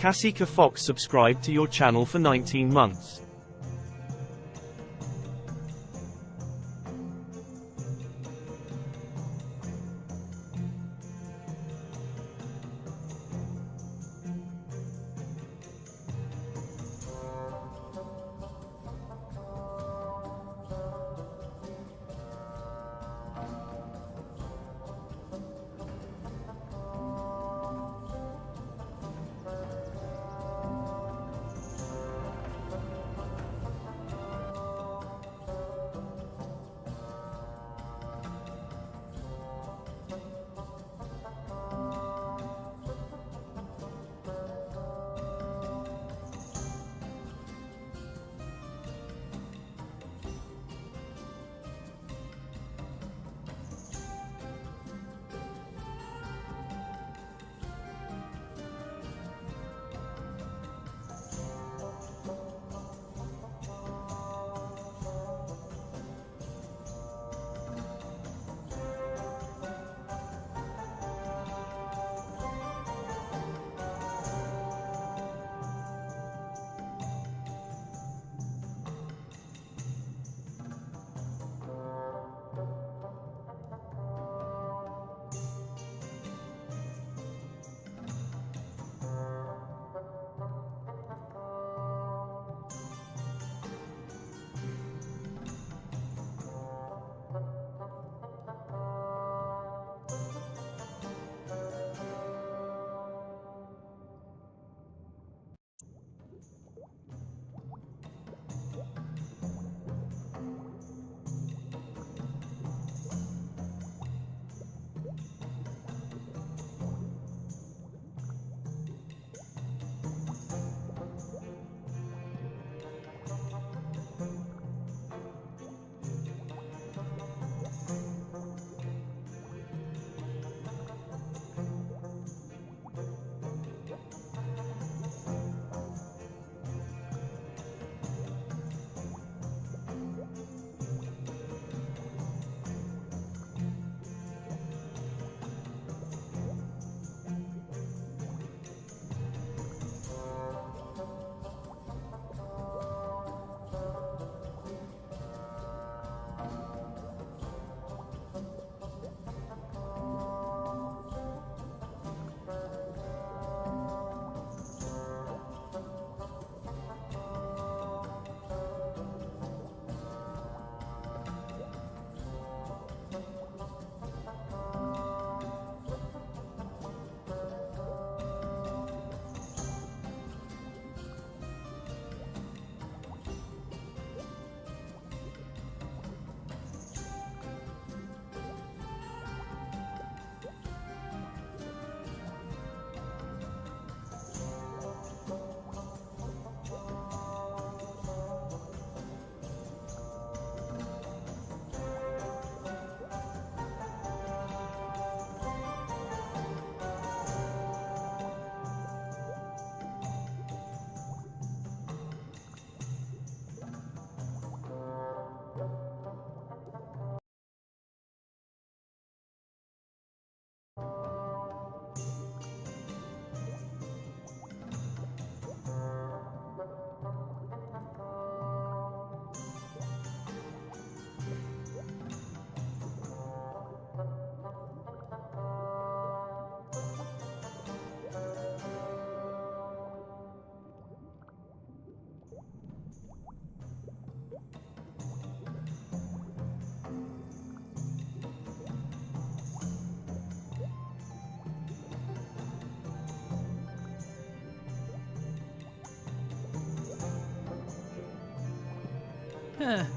Cassica Fox subscribed to your channel for 19 months.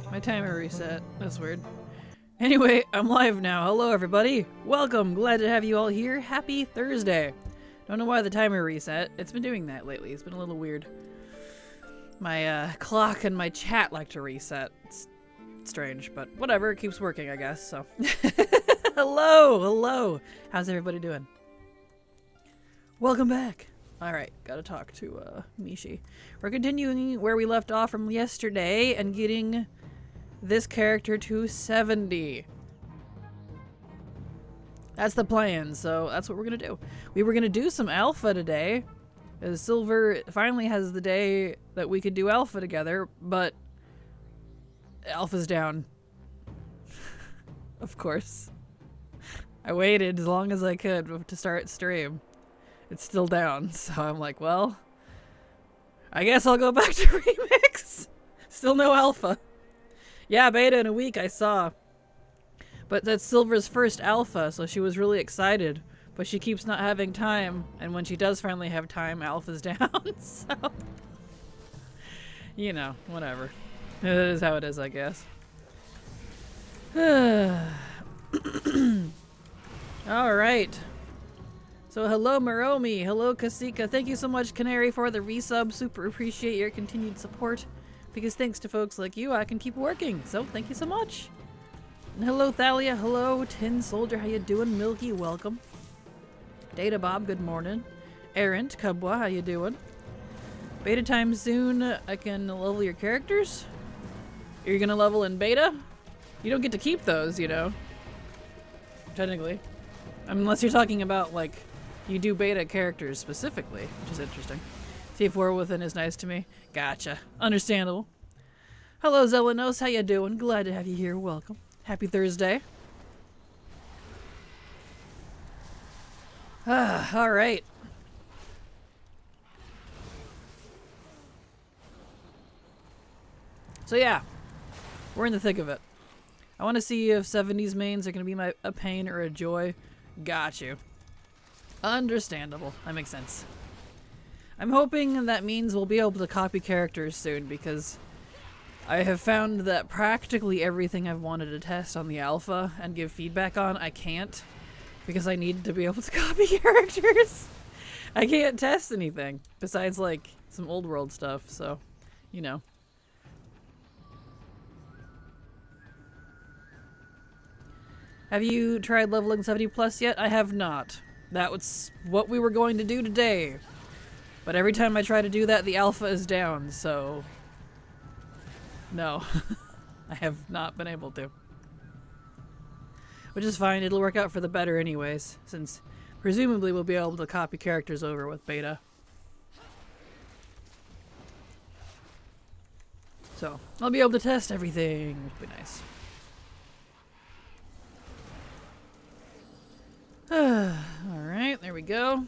My timer reset. That's weird. Anyway, I'm live now. Hello everybody. Welcome. Glad to have you all here. Happy Thursday. Don't know why the timer reset. It's been doing that lately. It's been a little weird. My clock and my chat like to reset. It's strange, but whatever. It keeps working, I guess, so. Hello. How's everybody doing? Welcome back. Alright, gotta talk to Mishi. We're continuing where we left off from yesterday and getting this character to 70. That's the plan, so that's what we're gonna do. We were gonna do some alpha today, As Silver finally has the day that we could do Alpha together, but Alpha's down. Of course. I waited as long as I could to start stream. It's still down, so I'm like, well, I guess I'll go back to Remix. Still no Alpha. Yeah, beta in a week, I saw. But that's Silver's first Alpha, so she was really excited. But she keeps not having time, and when she does finally have time, Alpha's down, so... You know, whatever. It is how it is, I guess. Alright. So hello Maromi, hello Kasika. Thank you so much Canary for the resub. Super appreciate your continued support. Because thanks to folks like you, I can keep working. So thank you so much. And hello Thalia, hello Tin Soldier, how you doing? Milky, welcome. Data Bob, good morning. Errant, Kubwa, how you doing? Beta time soon, I can level your characters? You're gonna level in beta? You don't get to keep those, you know. Technically. Unless you're talking about, like, you do beta characters specifically, which is interesting. See if War Within is nice to me. Gotcha. Understandable. Hello, Zelenos. How you doing? Glad to have you here. Welcome. Happy Thursday. Alright. So yeah, we're in the thick of it. I want to see if 70s mains are going to be a pain or a joy. Got you. Understandable. That makes sense. I'm hoping that means we'll be able to copy characters soon, because I have found that practically everything I've wanted to test on the alpha and give feedback on, I can't, because I need to be able to copy characters. I can't test anything besides like some old world stuff, so, you know. Have you tried leveling 70 plus yet? I have not. That was what we were going to do today. But every time I try to do that, the alpha is down, so... No. I have not been able to. Which is fine, it'll work out for the better anyways, since presumably we'll be able to copy characters over with beta. So, I'll be able to test everything, which will be nice. Alright, there we go.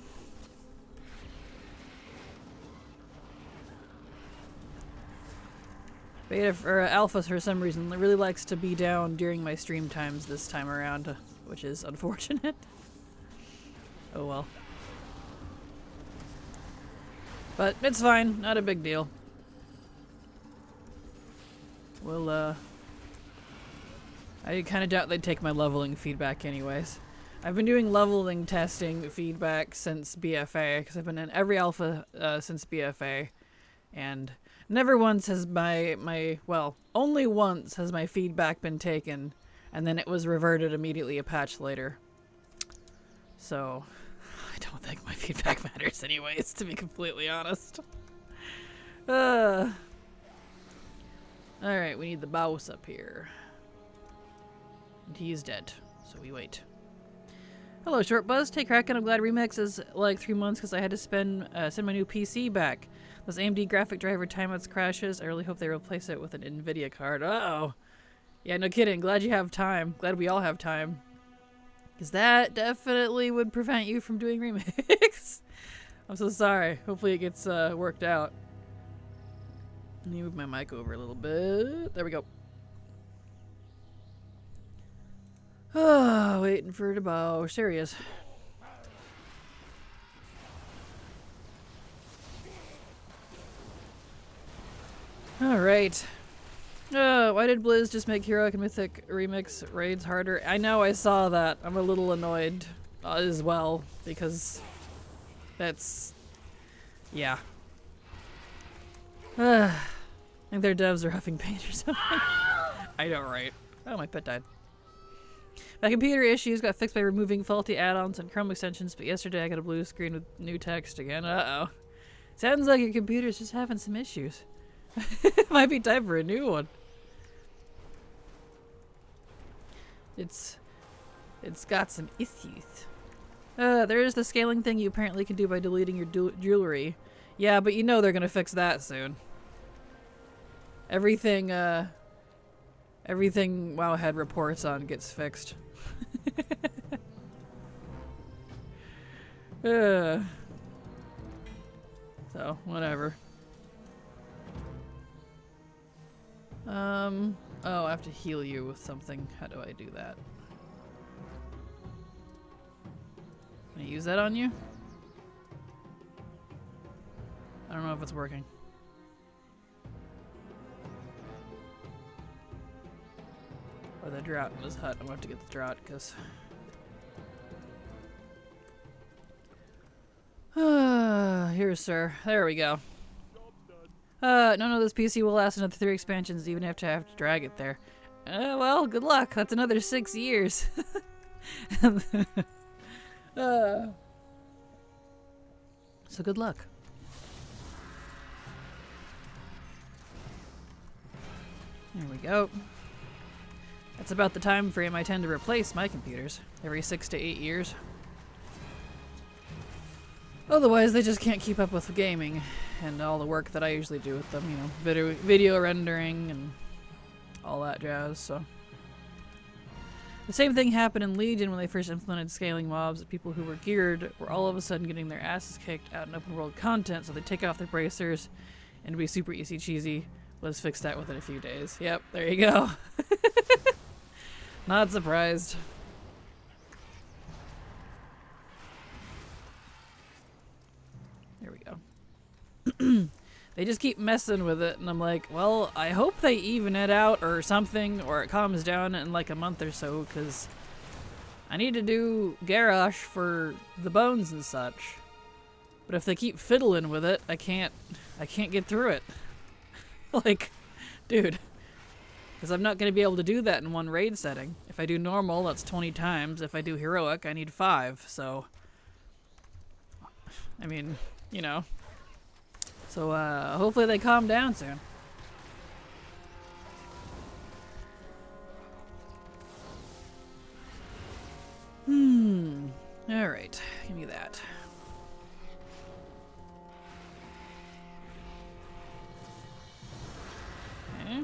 Beta or alpha for some reason really likes to be down during my stream times this time around, which is unfortunate. Oh well. But it's fine, not a big deal. Well, I kind of doubt they'd take my leveling feedback anyways. I've been doing leveling testing feedback since BFA, because I've been in every alpha since BFA, and never once has well, only once has my feedback been taken, and then it was reverted immediately a patch later. So, I don't think my feedback matters anyways, to be completely honest. Alright, we need the boss up here. And he's dead, so we wait. Hello, Short Buzz. Hey, Kraken. I'm glad Remix is like 3 months because I had to send my new PC back. Those AMD graphic driver timeouts crashes. I really hope they replace it with an NVIDIA card. Uh-oh. Yeah, no kidding. Glad you have time. Glad we all have time. Because that definitely would prevent you from doing Remix. I'm so sorry. Hopefully it gets worked out. Let me move my mic over a little bit. There we go. Oh, waiting for it to bow. Serious. Alright. Why did Blizz just make Heroic and Mythic Remix raids harder? I know, I saw that. I'm a little annoyed as well, because that's... yeah. I think their devs are huffing paint or something. I know, right? Oh, my pet died. My computer issues got fixed by removing faulty add-ons and Chrome extensions, but yesterday I got a blue screen with new text again. Uh-oh. Sounds like your computer's just having some issues. Might be time for a new one. It's got some issues. There is the scaling thing you apparently can do by deleting your jewelry. Yeah, but you know they're gonna fix that soon. Everything Wowhead reports on gets fixed. So, whatever. Oh, I have to heal you with something. How do I do that? Can I use that on you? I don't know if it's working. Or the drought in his hut. I'm gonna have to get the drought because. Here, sir. There we go. None of this PC will last another 3 expansions, even if I have to drag it there. Well, good luck. That's another 6 years. So good luck. There we go. That's about the time frame I tend to replace my computers. Every 6 to 8 years. Otherwise, they just can't keep up with gaming and all the work that I usually do with them. You know, video rendering and all that jazz, so. The same thing happened in Legion when they first implemented scaling mobs. People who were geared were all of a sudden getting their asses kicked out in open world content, so they take off their bracers and to be super easy cheesy was fixed out within a few days. Yep, there you go. Not surprised. There we go. They just keep messing with it, and I'm like, well, I hope they even it out or something, or it calms down in like a month or so, because I need to do Garrosh for the bones and such. But if they keep fiddling with it, I can't get through it. Like, dude. Because I'm not going to be able to do that in one raid setting. If I do normal, that's 20 times. If I do heroic, I need 5, so. I mean, you know. So, hopefully they calm down soon. Alright, give me that. Okay.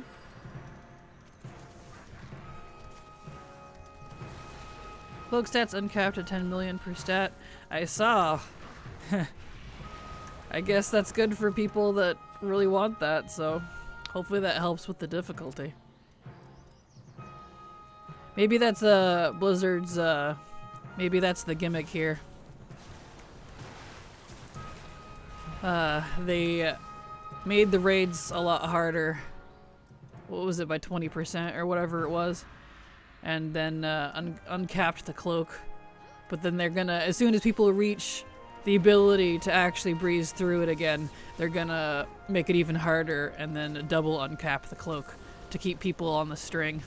Cloak stats uncapped at 10 million per stat. I saw. I guess that's good for people that really want that, so hopefully that helps with the difficulty. Maybe that's Blizzard's, maybe that's the gimmick here. They made the raids a lot harder. What was it, by 20% or whatever it was? And then uncapped the cloak. But then they're gonna, as soon as people reach the ability to actually breeze through it again, they're gonna make it even harder and then double uncap the cloak to keep people on the string.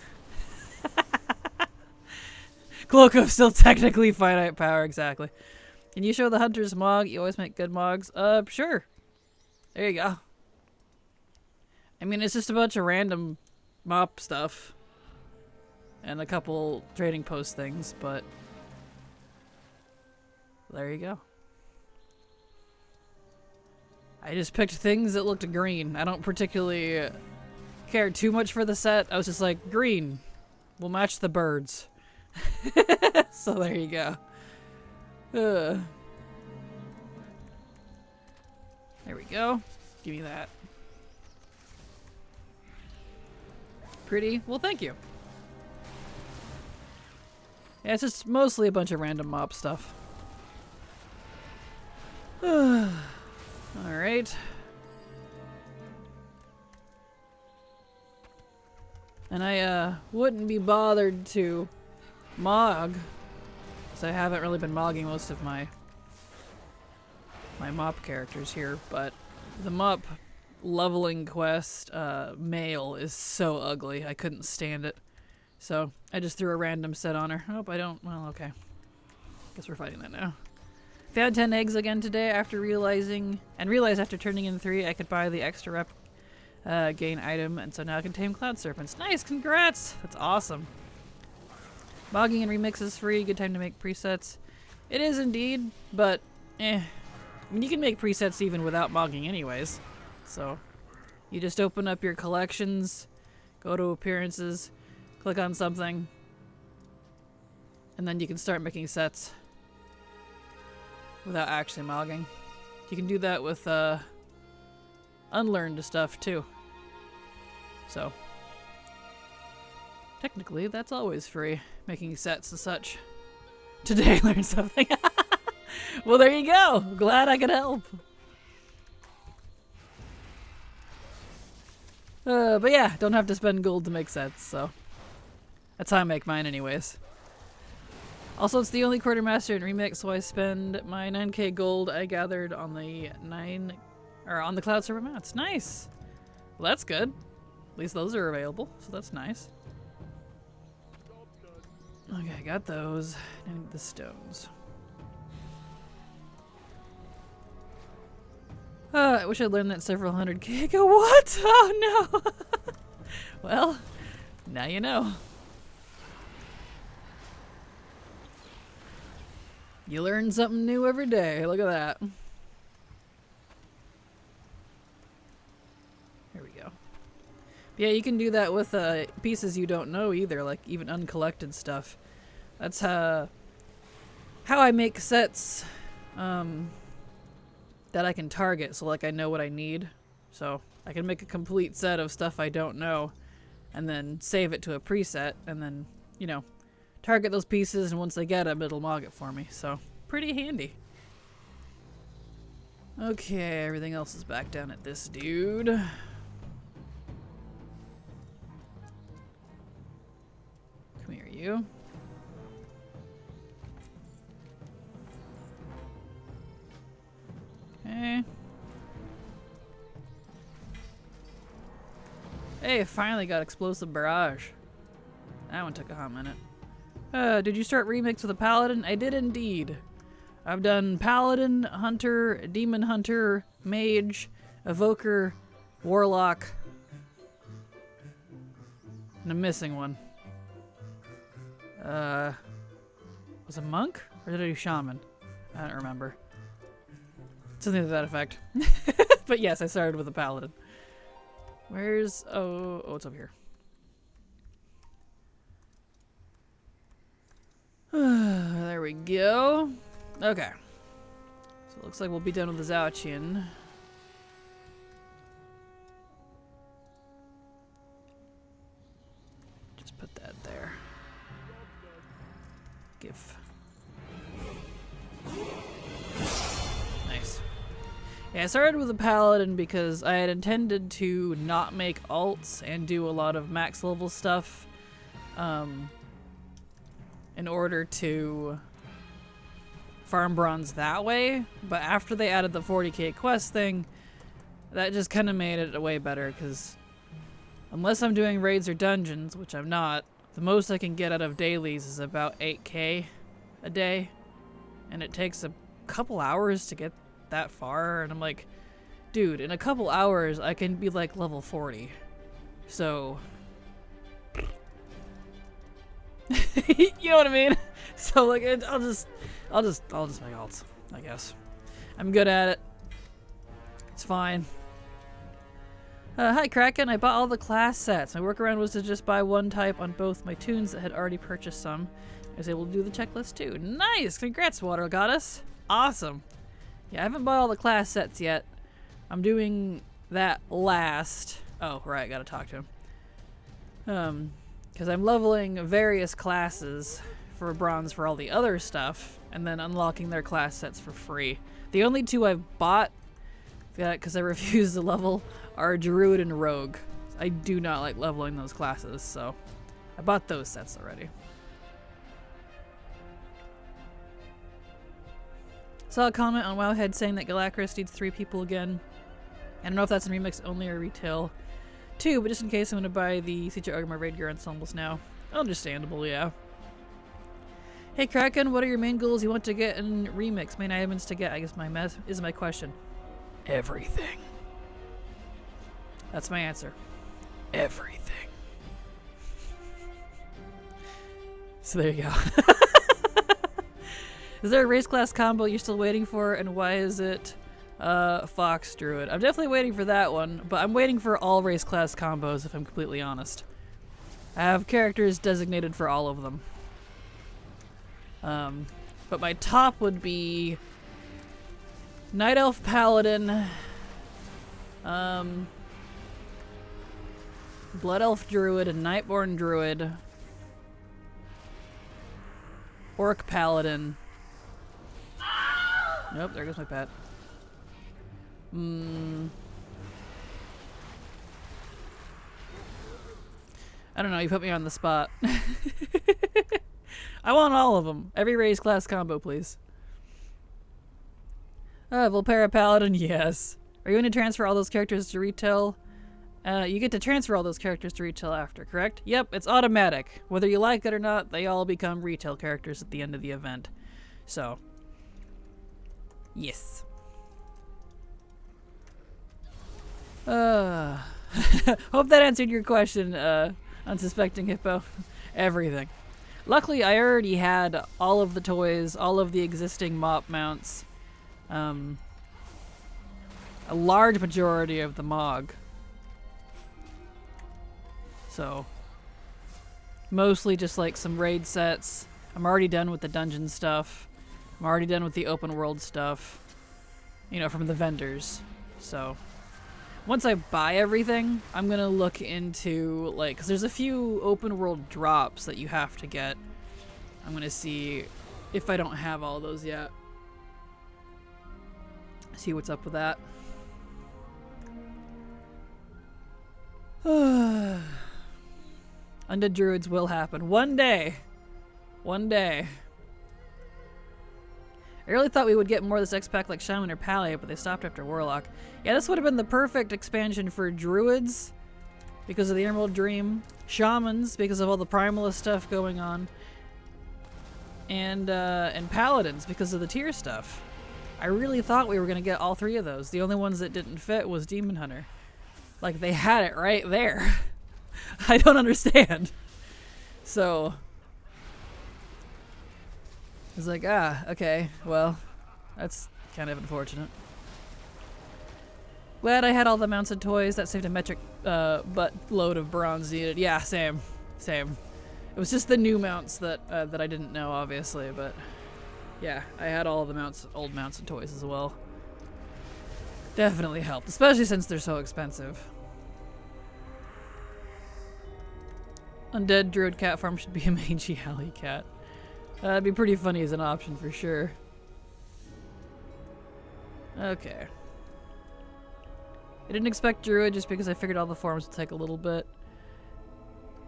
Cloak of still technically finite power, exactly. Can you show the hunter's mog? You always make good mogs. Sure. There you go. I mean, it's just a bunch of random mop stuff and a couple trading post things, but there you go. I just picked things that looked green. I don't particularly care too much for the set. I was just like, green will match the birds. So there you go. There we go. Give me that. Pretty. Well, thank you. Yeah, it's just mostly a bunch of random mob stuff. Alright. And I wouldn't be bothered to mog, because I haven't really been mogging most of my mop characters here, but the mop leveling quest male is so ugly. I couldn't stand it. So I just threw a random set on her. Hope I don't. Well, okay. Guess we're fighting that now. Found 10 eggs again today after realized after turning in 3 I could buy the extra rep gain item, and so now I can tame cloud serpents. Nice, congrats! That's awesome. Mogging and remix is free. Good time to make presets. It is indeed, but I mean, you can make presets even without mogging anyways. So, you just open up your collections, go to appearances, click on something, and then you can start making sets without actually mogging. You can do that with unlearned stuff too. So, technically, that's always free, making sets and such. Today I learned something. Well, there you go. Glad I could help. But yeah, don't have to spend gold to make sets, so that's how I make mine anyways. Also, it's the only quartermaster in Remix, so I spend my 9k gold I gathered on the on the cloud server mats. Nice. Well, that's good. At least those are available, so that's nice. Okay, I got those. Now I need the stones. I wish I'd learned that several hundred k ago. What? Oh no! Well, now you know. You learn something new every day. Look at that. Here we go. Yeah, you can do that with pieces you don't know either, like even uncollected stuff. That's how I make sets that I can target, so like I know what I need. So I can make a complete set of stuff I don't know and then save it to a preset and then, you know, target those pieces, and once I get them, it'll mog it for me. So pretty handy. Okay, everything else is back down at this dude. Come here, you. Okay. Hey, I finally got Explosive Barrage. That one took a hot minute. Did you start Remix with a Paladin? I did indeed. I've done Paladin, Hunter, Demon Hunter, Mage, Evoker, Warlock, and I'm missing one. Was it Monk? Or did I do Shaman? I don't remember. Something to that effect. But yes, I started with a Paladin. Where's... Oh, it's up here. There we go. Okay. So it looks like we'll be done with the Zauchian. Just put that there. Give. Nice. Yeah, I started with a Paladin because I had intended to not make alts and do a lot of max level stuff in order to farm bronze that way, but after they added the 40k quest thing, that just kind of made it way better, because unless I'm doing raids or dungeons, which I'm not, the most I can get out of dailies is about 8k a day, and it takes a couple hours to get that far, and I'm like, dude, in a couple hours I can be like level 40, so you know what I mean? So like, I'll just make alts, I guess. I'm good at it. It's fine. Hi Kraken, I bought all the class sets. My workaround was to just buy one type on both my tunes that had already purchased some. I was able to do the checklist too. Nice! Congrats, Water Goddess. Awesome. Yeah, I haven't bought all the class sets yet. I'm doing that last. Oh, right, gotta talk to him. Because I'm leveling various classes for bronze for all the other stuff, and then unlocking their class sets for free. The only two I've bought, because I refuse to level, are Druid and Rogue. I do not like leveling those classes, so I bought those sets already. Saw a comment on Wowhead saying that Galacris needs 3 people again. I don't know if that's in Remix only or retail too, but just in case, I'm gonna buy the Siege Argma Raid Gear ensembles now. Understandable, yeah. Hey Kraken, what are your main goals you want to get in Remix? Main items to get, I guess is my question. Everything. That's my answer. Everything. So there you go. Is there a race class combo you're still waiting for, and why is it Fox Druid? I'm definitely waiting for that one, but I'm waiting for all race class combos if I'm completely honest. I have characters designated for all of them. But my top would be Night Elf Paladin, Blood Elf Druid, and Nightborn Druid, Orc Paladin. Nope, there goes my pet. I don't know, you put me on the spot. I want all of them. Every race class combo, please. Volpera Paladin, yes. Are you going to transfer all those characters to retail? You get to transfer all those characters to retail after, correct? Yep, it's automatic. Whether you like it or not, they all become retail characters at the end of the event. So, yes. Hope that answered your question, Unsuspecting Hippo. Everything. Luckily, I already had all of the toys, all of the existing mop mounts, a large majority of the Mog. So, mostly just like some raid sets. I'm already done with the dungeon stuff. I'm already done with the open world stuff, you know, from the vendors. So, once I buy everything, I'm gonna look into, like, because there's a few open world drops that you have to get. I'm gonna see if I don't have all those yet. See what's up with that. Undead Druids will happen. One day. One day. I really thought we would get more of this X-Pack like Shaman or Pally, but they stopped after Warlock. Yeah, this would have been the perfect expansion for Druids because of the Emerald Dream, Shamans because of all the Primalist stuff going on, and Paladins because of the tier stuff. I really thought we were going to get all three of those. The only ones that didn't fit was Demon Hunter. Like, they had it right there. I don't understand. So, it's like, okay, well, that's kind of unfortunate. Glad I had all the mounts and toys. That saved a metric butt load of bronze needed. Yeah, same. It was just the new mounts that I didn't know, obviously, but yeah, I had all of the mounts, old mounts and toys as well. Definitely helped, especially since they're so expensive. Undead Druid Cat Farm should be a mangy alley cat. That'd be pretty funny as an option for sure. Okay. I didn't expect Druid just because I figured all the forms would take a little bit.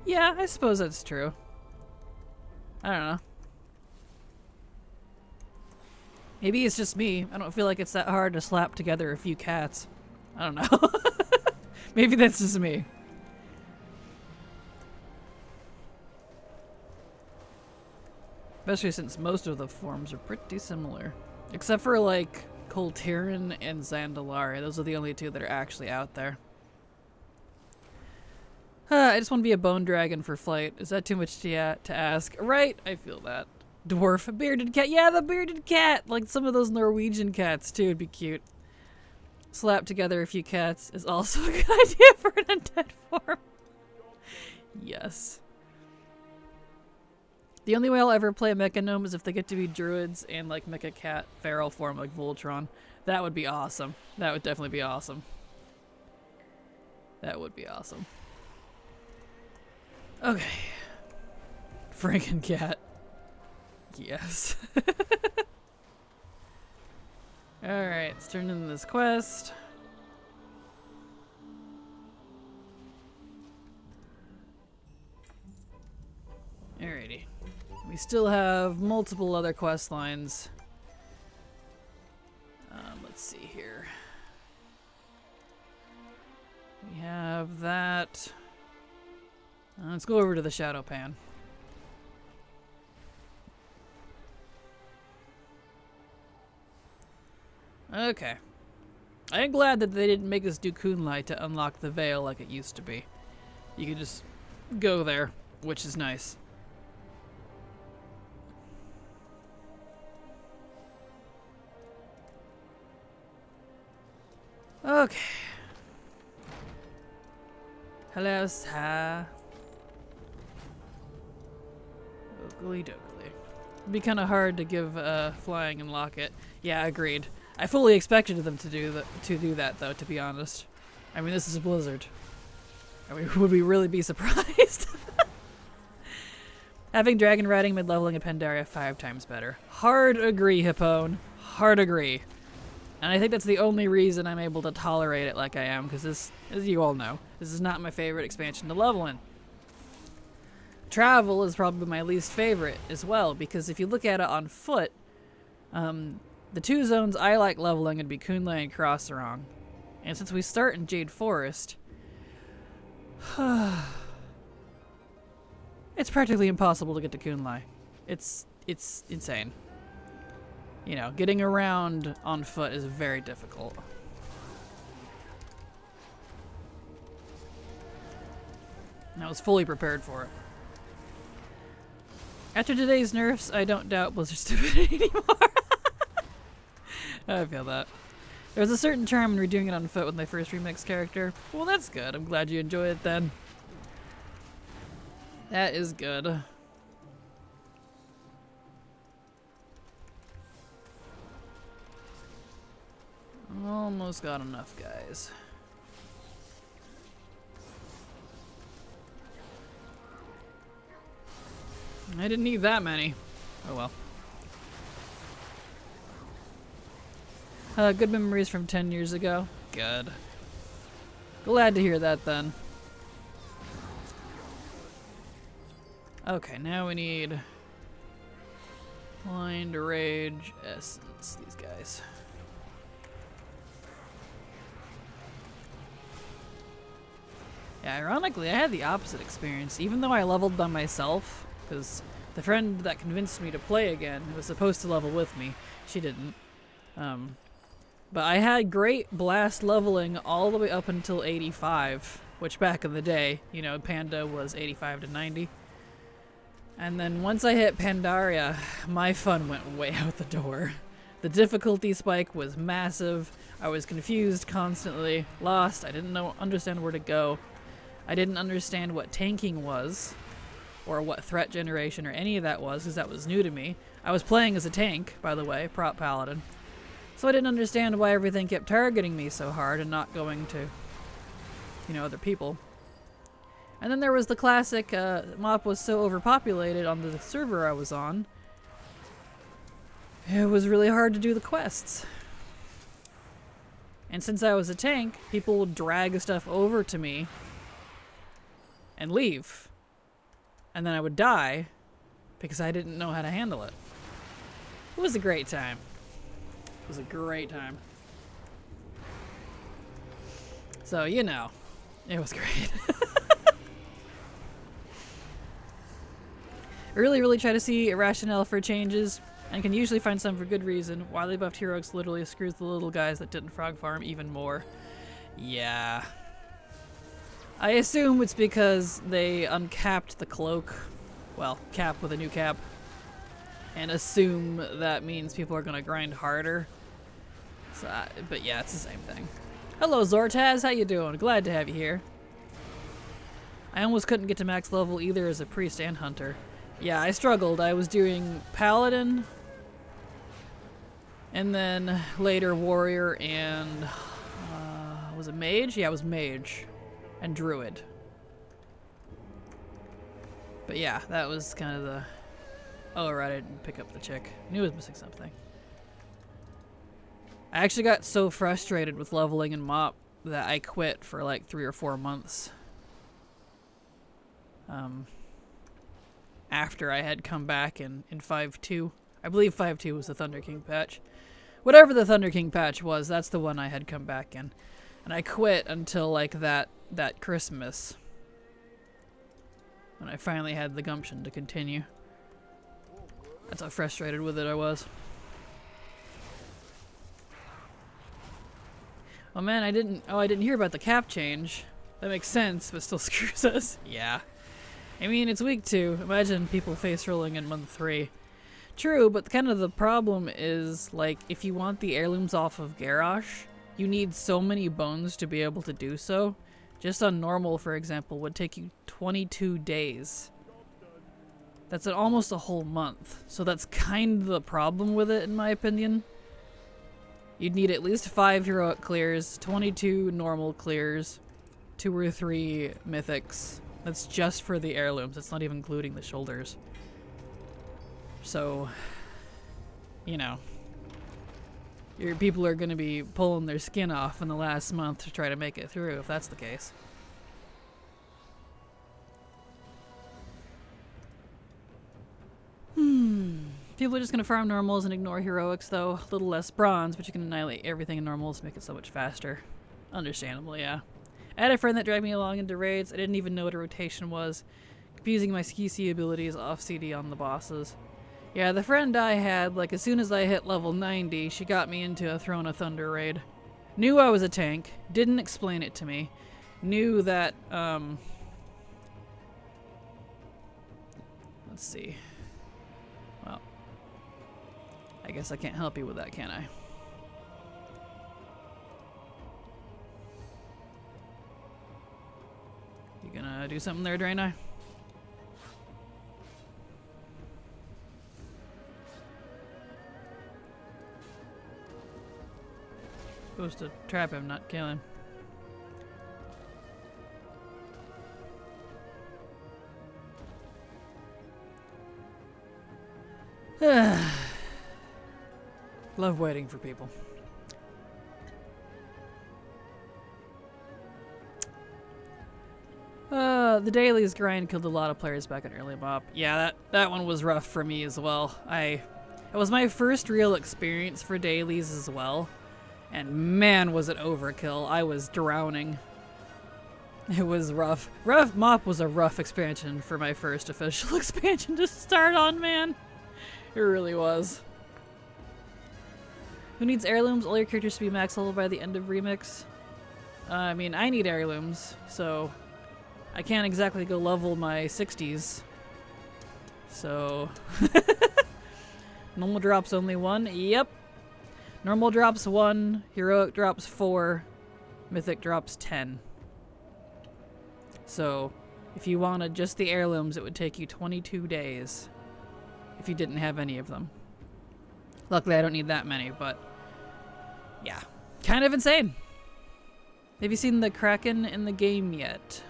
Yeah, I suppose that's true. I don't know. Maybe it's just me. I don't feel like it's that hard to slap together a few cats. I don't know. Maybe that's just me. Especially since most of the forms are pretty similar. Except for, like, Colterin and Zandalari. Those are the only two that are actually out there. I just want to be a bone dragon for flight. Is that too much to ask? Right? I feel that. Dwarf, bearded cat. Yeah, the bearded cat! Like some of those Norwegian cats, too, would be cute. Slap together a few cats is also a good idea for an undead form. Yes. The only way I'll ever play a Mecha Gnome is if they get to be druids and like Mecha Cat feral form like Voltron. That would be awesome. That would definitely be awesome. That would be awesome. Okay. Frankencat. Yes. Alright, let's turn in this quest. Alrighty. We still have multiple other quest lines. Let's see here. We have that. Let's go over to the Shadow Pan. Okay. I am glad that they didn't make us do Kunlai to unlock the veil like it used to be. You could just go there, which is nice. Okay. Hello, sir. Oogly doogly. It'd be kind of hard to give flying and locket. Yeah, agreed. I fully expected them to do that though, to be honest. I mean, this is a Blizzard. I mean, would we really be surprised? Having dragon riding mid-leveling a Pandaria 5 times better. Hard agree, Hippone. Hard agree. And I think that's the only reason I'm able to tolerate it like I am, because this, as you all know, this is not my favorite expansion to level in. Travel is probably my least favorite as well, because if you look at it on foot, the two zones I like leveling would be Kunlai and Crossarong. And since we start in Jade Forest, it's practically impossible to get to Kunlai. It's insane. You know, getting around on foot is very difficult. And I was fully prepared for it. After today's nerfs, I don't doubt Blizzard's stupidity anymore. I feel that. There was a certain charm in redoing it on foot when they first remixed character. Well, that's good. I'm glad you enjoy it then. That is good. Almost got enough, guys. I didn't need that many. Oh well. Good memories from 10 years ago. Good. Glad to hear that then. Okay, now we need Blind Rage Essence, these guys. Yeah, ironically, I had the opposite experience. Even though I leveled by myself, because the friend that convinced me to play again was supposed to level with me. She didn't. But I had great blast leveling all the way up until 85, which back in the day, you know, Panda was 85 to 90. And then once I hit Pandaria, my fun went way out the door. The difficulty spike was massive. I was confused constantly, lost. I didn't understand where to go. I didn't understand what tanking was, or what threat generation or any of that was, because that was new to me. I was playing as a tank, by the way, prop paladin. So I didn't understand why everything kept targeting me so hard and not going to, you know, other people. And then there was the classic, MoP was so overpopulated on the server I was on, it was really hard to do the quests. And since I was a tank, people would drag stuff over to me and leave. And then I would die because I didn't know how to handle it. It was a great time. It was a great time. So, you know, it was great. I really try to see a rationale for changes, and can usually find some for good reason. Widely buffed heroics literally screws the little guys that didn't frog farm even more. Yeah. I assume it's because they uncapped the cloak. Well, cap with a new cap. And assume that means people are gonna grind harder. So, but yeah, it's the same thing. Hello Zortaz, how you doing? Glad to have you here. I almost couldn't get to max level either as a priest and hunter. Yeah, I struggled. I was doing paladin, and then later warrior and, was it mage? Yeah, it was mage and druid. But yeah, that was kind of the, oh right, I didn't pick up the chick. I knew I was missing something. I actually got so frustrated with leveling in MoP that I quit for like 3 or 4 months. After I had come back in 5.2. I believe 5.2 was the Thunder King patch. Whatever the Thunder King patch was, that's the one I had come back in. And I quit until like that Christmas. When I finally had the gumption to continue. That's how frustrated with it I was. Oh man, I didn't hear about the cap change. That makes sense, but still screws us. Yeah. I mean, it's week 2. Imagine people face rolling in month 3. True, but kind of the problem is, like, if you want the heirlooms off of Garrosh, you need so many bones to be able to do so. Just on normal, for example, would take you 22 days. That's almost a whole month. So that's kind of the problem with it, in my opinion. You'd need at least 5 heroic clears, 22 normal clears, 2 or 3 mythics. That's just for the heirlooms. It's not even including the shoulders. So, you know, your people are going to be pulling their skin off in the last month to try to make it through, if that's the case. People are just going to farm normals and ignore heroics, though. A little less bronze, but you can annihilate everything in normals, make it so much faster. Understandable, yeah. I had a friend that dragged me along into raids. I didn't even know what a rotation was. Confusing my CC abilities off CD on the bosses. Yeah, the friend I had, like, as soon as I hit level 90, she got me into a Throne of Thunder raid. Knew I was a tank, didn't explain it to me. Knew that, let's see. Well, I guess I can't help you with that, can I? You gonna do something there, Draenei? Supposed to trap him, not kill him. Love waiting for people. The dailies grind killed a lot of players back in early MoP. Yeah, that one was rough for me as well. It was my first real experience for dailies as well. And man, was it overkill. I was drowning. It was rough. MoP was a rough expansion for my first official expansion to start on, man. It really was. Who needs heirlooms? All your characters to be max level by the end of Remix? I mean, I need heirlooms, so I can't exactly go level my 60s. So... Normal drops only 1? Yep. Normal drops 1, heroic drops 4, mythic drops 10. So, if you wanted just the heirlooms, it would take you 22 days. If you didn't have any of them. Luckily, I don't need that many, but... yeah. Kind of insane. Have you seen the Kraken in the game yet?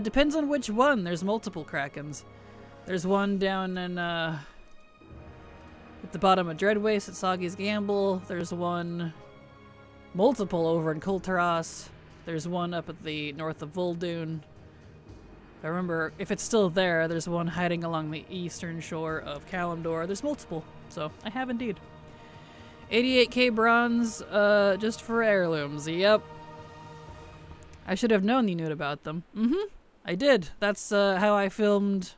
Depends on which one. There's multiple Krakens. There's one down in, at the bottom of Dreadwaste at Soggy's Gamble. There's one... multiple over in Kultaras. There's one up at the north of Vol'dun. I remember, if it's still there, there's one hiding along the eastern shore of Kalimdor. There's multiple, so I have indeed. 88k bronze, just for heirlooms. Yep. I should have known you knew about them. I did. That's how I filmed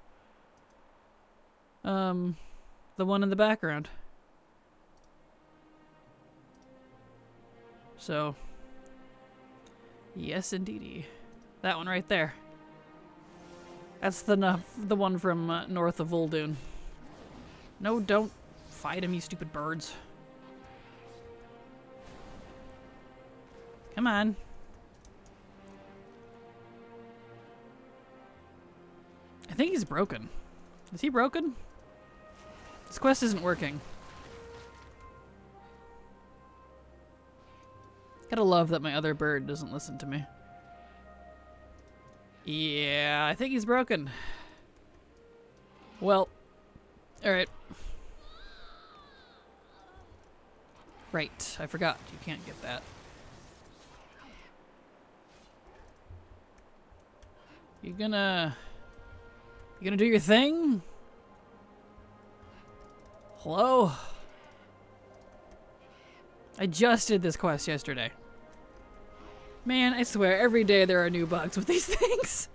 the one in the background. So, yes indeedy. That one right there. That's the one from north of Vol'dun. No, don't fight him, you stupid birds. Come on. I think he's broken. Is he broken? This quest isn't working. Gotta love that my other bird doesn't listen to me. Yeah, I think he's broken. Well, alright. Right, I forgot. You can't get that. You gonna do your thing? Hello? I just did this quest yesterday. Man, I swear, every day there are new bugs with these things.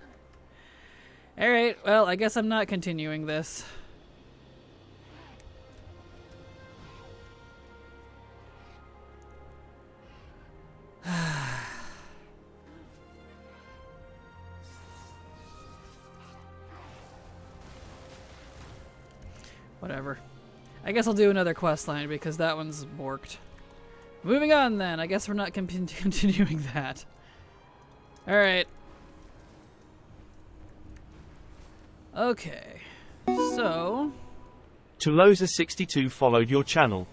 Alright, well, I guess I'm not continuing this. Whatever. I guess I'll do another quest line because that one's borked. Moving on then. I guess we're not continuing that. Alright. Okay. So... Tolosa62 followed your channel.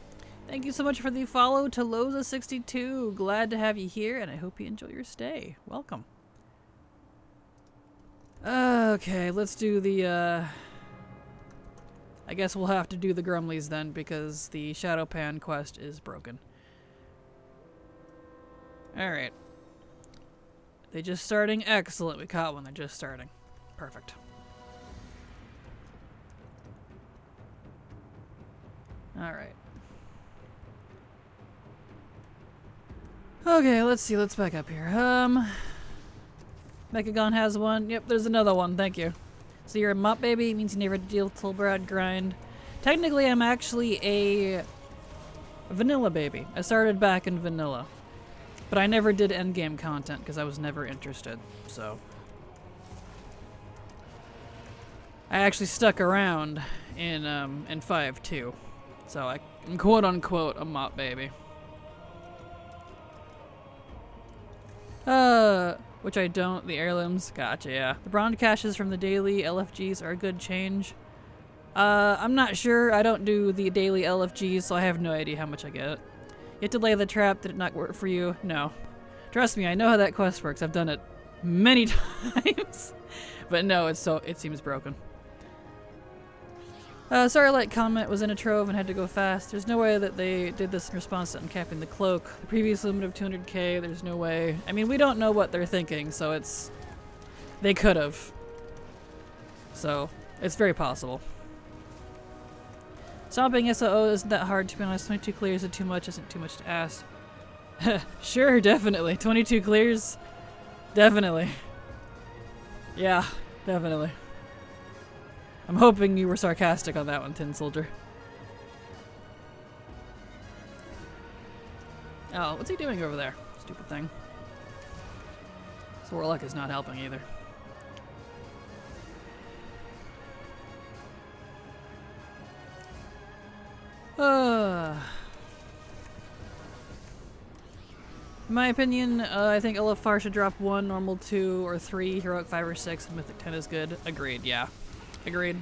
Thank you so much for the follow, Tolosa62. Glad to have you here, and I hope you enjoy your stay. Welcome. Okay, let's do the, I guess we'll have to do the Grumlies then, because the Shadow Pan quest is broken. Alright. They just starting? Excellent, we caught one. They're just starting. Perfect. Alright. Okay, let's see. Let's back up here. Mechagon has one. Yep, there's another one. Thank you. So you're a mop baby. It means you never deal till Brad grind. Technically, I'm actually a vanilla baby. I started back in vanilla. But I never did endgame content because I was never interested. So I actually stuck around in 5 too. So I'm quote unquote a mop baby. Which I don't. The heirlooms. Gotcha, yeah. The brown caches from the daily LFGs are a good change. I'm not sure. I don't do the daily LFGs, so I have no idea how much I get. You have to lay the trap. Did it not work for you? No. Trust me, I know how that quest works. I've done it many times. But no, it seems broken. Sorry, light comment was in a trove and had to go fast. There's no way that they did this in response to uncapping the cloak. The previous limit of 200k, there's no way. I mean, we don't know what they're thinking, so they could have. So, it's very possible. Stomping SOO isn't that hard, to be honest. 22 clears isn't too much to ask. Sure, definitely. 22 clears? Definitely. Yeah, definitely. I'm hoping you were sarcastic on that one, Tin Soldier. Oh, what's he doing over there? Stupid thing. So Warlock is not helping either. In my opinion, I think LFR should drop 1, normal 2 or 3, heroic 5 or 6, and mythic 10 is good. Agreed, yeah. Agreed.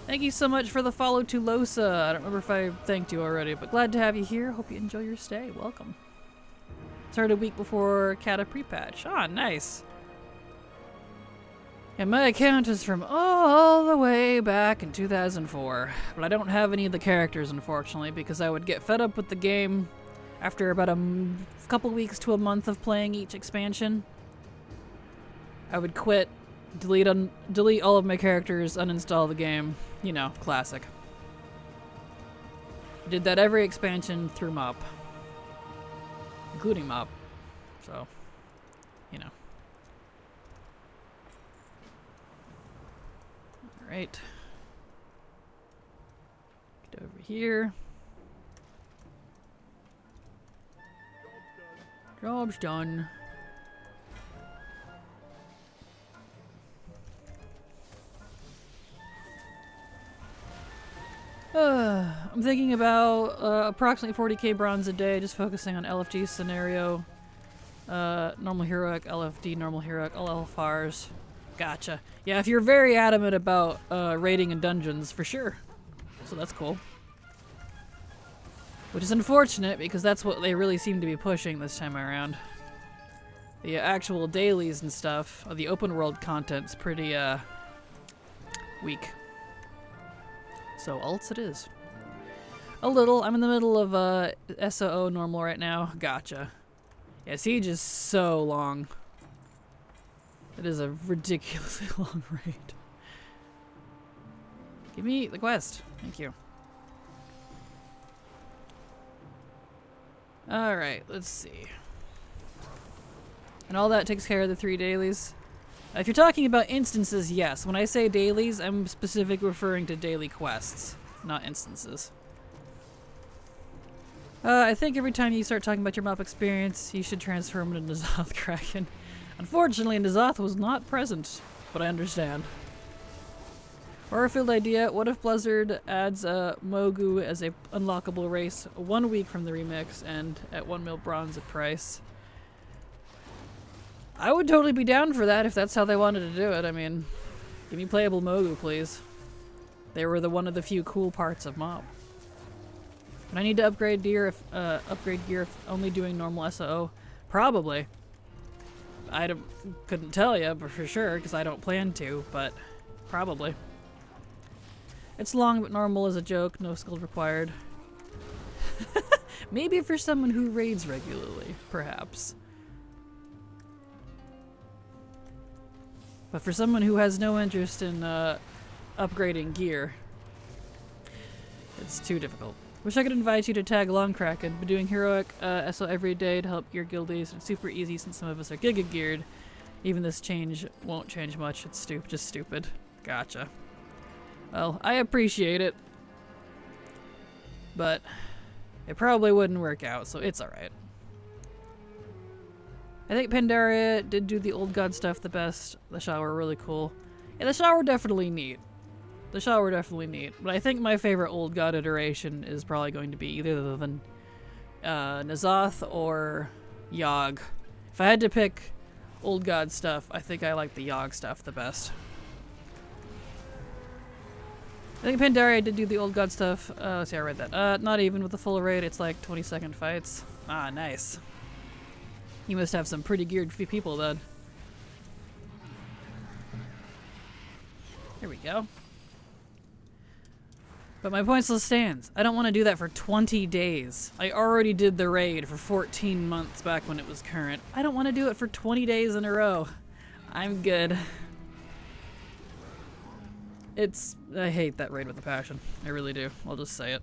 Thank you so much for the follow to Losa. I don't remember if I thanked you already, but glad to have you here. Hope you enjoy your stay. Welcome. Started a week before Kata pre-patch. Ah, nice. And my account is from all the way back in 2004, but I don't have any of the characters, unfortunately, because I would get fed up with the game after about a couple weeks to a month of playing each expansion. I would quit, delete all of my characters, uninstall the game. You know, classic. Did that every expansion through MOP. Including MOP. So, you know. Alright. Get over here. Job's done. I'm thinking about approximately 40k bronze a day, just focusing on LFG scenario. Normal heroic, LFD, normal heroic, all LFRs. Gotcha. Yeah, if you're very adamant about raiding in dungeons, for sure. So that's cool. Which is unfortunate, because that's what they really seem to be pushing this time around. The actual dailies and stuff, the open world content's pretty weak. So alts it is. A little. I'm in the middle of SOO normal right now. Gotcha. Yeah, Siege is so long. It is a ridiculously long raid. Give me the quest. Thank you. Alright, let's see. And all that takes care of the 3 dailies. If you're talking about instances, yes. When I say dailies, I'm specifically referring to daily quests, not instances. I think every time you start talking about your map experience, you should transform into N'Zoth Kraken. Unfortunately, N'Zoth was not present, but I understand. Horrorfield idea, what if Blizzard adds Mogu as a unlockable race 1 week from the remix and at 1 mil bronze at price? I would totally be down for that if that's how they wanted to do it. I mean, give me playable Mogu, please. They were one of the few cool parts of Mob. But I need to upgrade gear if only doing normal SOO. Probably. I couldn't tell you for sure because I don't plan to, but probably. It's long, but normal is a joke. No skill required. Maybe for someone who raids regularly, perhaps. But for someone who has no interest in upgrading gear, it's too difficult. Wish I could invite you to tag along, Kraken. Been doing heroic SO every day to help gear guildies. It's super easy since some of us are giga geared. Even this change won't change much. It's just stupid. Gotcha. Well, I appreciate it, but it probably wouldn't work out, so it's alright. I think Pandaria did do the old god stuff the best. The shower really cool. Yeah, the shower definitely neat. The shower definitely neat. But I think my favorite old god iteration is probably going to be either than N'Zoth or Yogg. If I had to pick old god stuff, I think I like the Yogg stuff the best. I think Pandaria did do the old god stuff. Let's see, I read that. Not even with the full raid, it's like 20-second fights. Ah, nice. You must have some pretty geared people then. Here we go. But my point still stands. I don't want to do that for 20 days. I already did the raid for 14 months back when it was current. I don't want to do it for 20 days in a row. I'm good. I hate that raid with a passion. I really do. I'll just say it.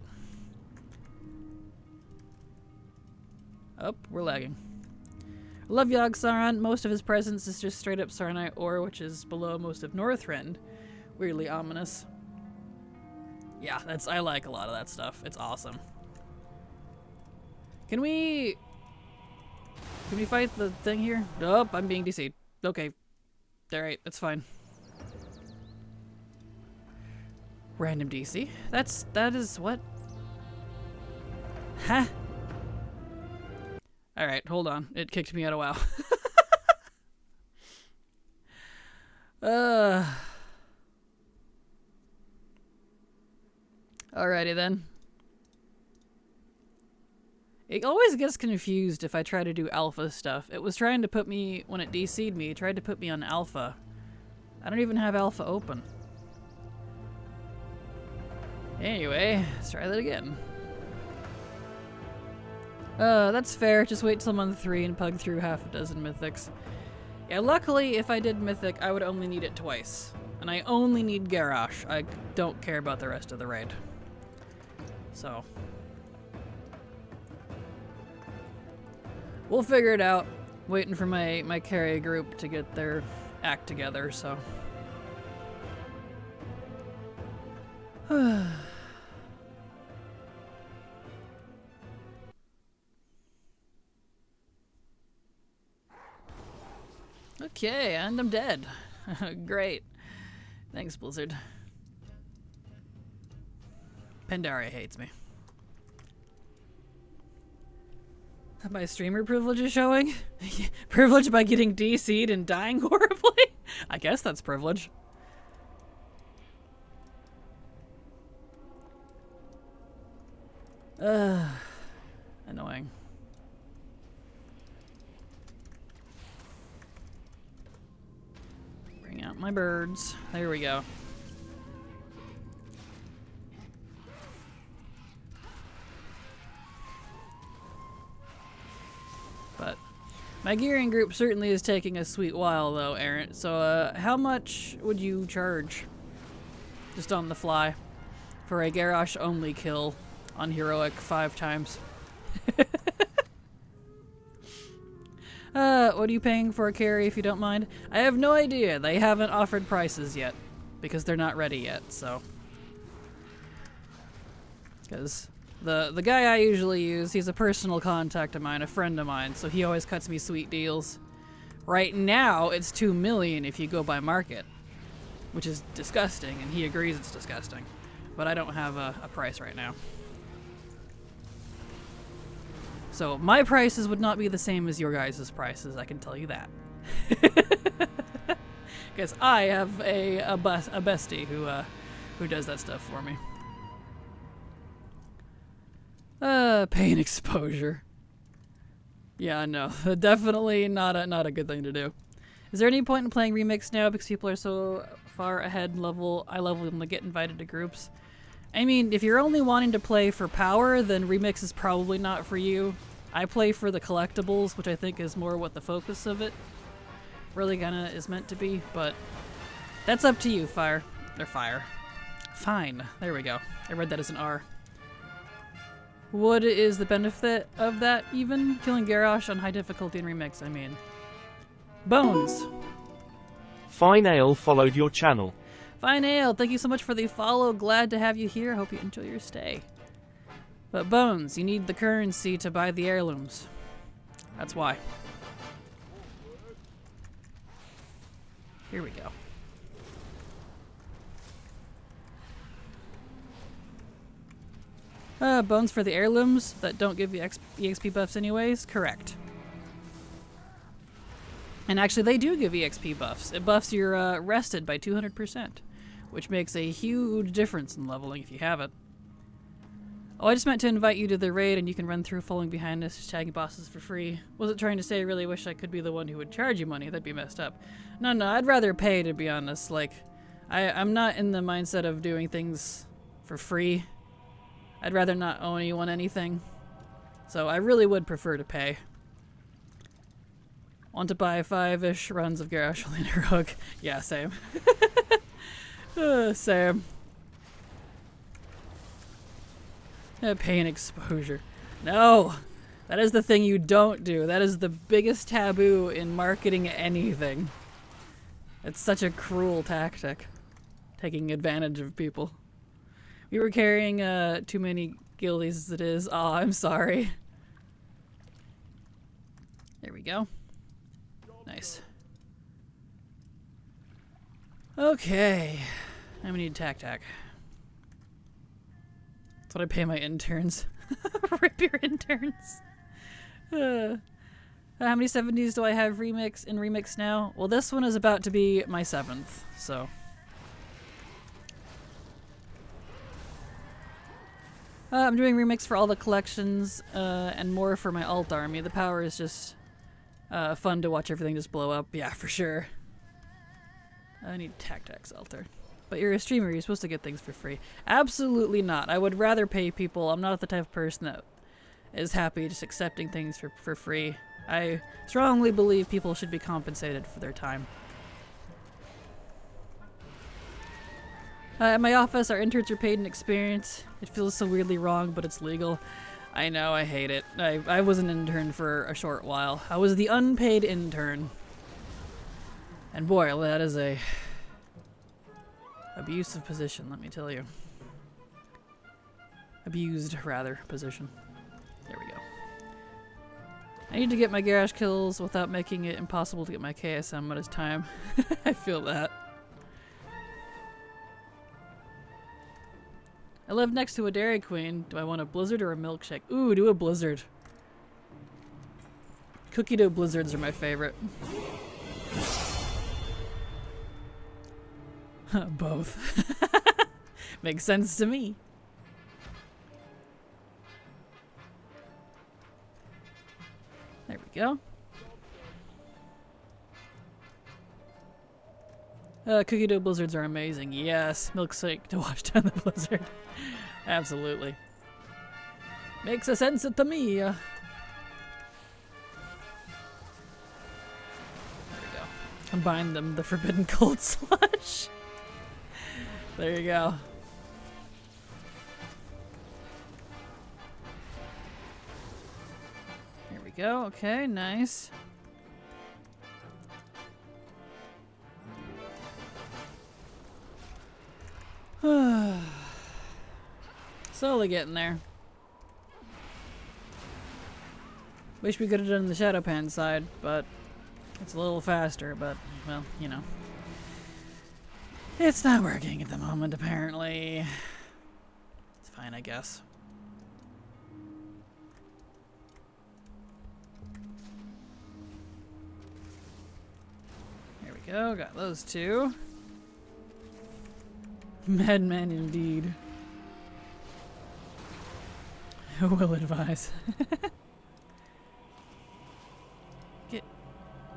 Oh, we're lagging. I love Yogg Saron. Most of his presence is just straight up Sarnite ore, which is below most of Northrend. Weirdly ominous. Yeah, I like a lot of that stuff. It's awesome. Can we fight the thing here? Nope, I'm being DC'd. Okay. Alright, that's fine. Random DC. That is what? Huh? Alright, hold on. It kicked me out of WoW. Alrighty then. It always gets confused if I try to do alpha stuff. It was trying to put me, when it DC'd me, it tried to put me on alpha. I don't even have alpha open. Anyway, let's try that again. That's fair. Just wait till month 3 and pug through half a dozen mythics. Yeah, luckily, if I did mythic, I would only need it twice. And I only need Garrosh. I don't care about the rest of the raid. So. We'll figure it out. Waiting for my carry group to get their act together, so. Okay, and I'm dead. Great. Thanks, Blizzard. Pandaria hates me. My streamer privilege is showing? Privilege by getting DC'd and dying horribly? I guess that's privilege. Annoying. Bring out my birds. There we go. But my gearing group certainly is taking a sweet while though, Aaron. So how much would you charge just on the fly for a Garrosh only kill on heroic 5 times? What are you paying for a carry if you don't mind? I have no idea. They haven't offered prices yet because they're not ready yet, so. Because the guy I usually use, he's a personal contact of mine, a friend of mine, so he always cuts me sweet deals. Right now, it's $2 million if you go by market. which is disgusting, and he agrees it's disgusting. But I don't have a price right now. So my prices would not be the same as your guys' prices, I can tell you that. Because I have a bestie who does that stuff for me. Pain exposure. Yeah, no, definitely not a good thing to do. Is there any point in playing Remix now because people are so far ahead eye level and they get invited to groups? I mean, if you're only wanting to play for power, then Remix is probably not for you. I play for the collectibles, which I think is more what the focus of it really kinda is meant to be, but that's up to you, Fire. Or Fire. Fine. There we go. I read that as an R. What is the benefit of that even? Killing Garrosh on high difficulty in Remix, I mean. Bones! Fine Ale followed your channel. Fine Ale, thank you so much for the follow. Glad to have you here. Hope you enjoy your stay. But Bones, you need the currency to buy the heirlooms. That's why. Here we go. Bones for the heirlooms that don't give you EXP buffs anyways? Correct. And actually they do give EXP buffs. It buffs your rested by 200%, which makes a huge difference in leveling if you have it. Oh, I just meant to invite you to the raid and you can run through following behind us, tagging bosses for free. Wasn't trying to say I really wish I could be the one who would charge you money. That'd be messed up. No, I'd rather pay, to be honest. Like, I'm not in the mindset of doing things for free. I'd rather not owe anyone anything. So I really would prefer to pay. Want to buy 5-ish runs of Garrosh Hook? Yeah, same. Same. Pain exposure. No! That is the thing you don't do. That is the biggest taboo in marketing anything. It's such a cruel tactic. Taking advantage of people. We were carrying too many guildies as it is. Aw, I'm sorry. There we go. Nice. Okay. Now we need tac. That's what I pay my interns. Rip your interns. How many 70s do I have remix now? Well, this one is about to be my 7th, so. I'm doing remix for all the collections and more for my alt army. The power is just fun to watch everything just blow up. Yeah, for sure. I need Tactax altar. But you're a streamer, you're supposed to get things for free. Absolutely not. I would rather pay people. I'm not the type of person that is happy just accepting things for free. I strongly believe people should be compensated for their time. At my office, our interns are paid in experience. It feels so weirdly wrong, but it's legal. I know, I hate it. I was an intern for a short while. I was the unpaid intern. And boy, that is a abusive position, let me tell you. Abused, rather, position. There we go. I need to get my Garrosh kills without making it impossible to get my KSM at his time. I feel that. I live next to a Dairy Queen. Do I want a blizzard or a milkshake? Ooh, do a blizzard. Cookie dough blizzards are my favorite. Both. Makes sense to me. There we go. Cookie dough blizzards are amazing. Yes, milkshake to wash down the blizzard. Absolutely. Makes a sense to me. There we go. Combine them, the forbidden cold slush. There you go. Here we go. Okay, nice. Slowly getting there. Wish we could have done the shadow pan side, but it's a little faster, but, well, you know. It's not working at the moment, apparently. It's fine, I guess. There we go, got those two. Madman indeed. Who will advise?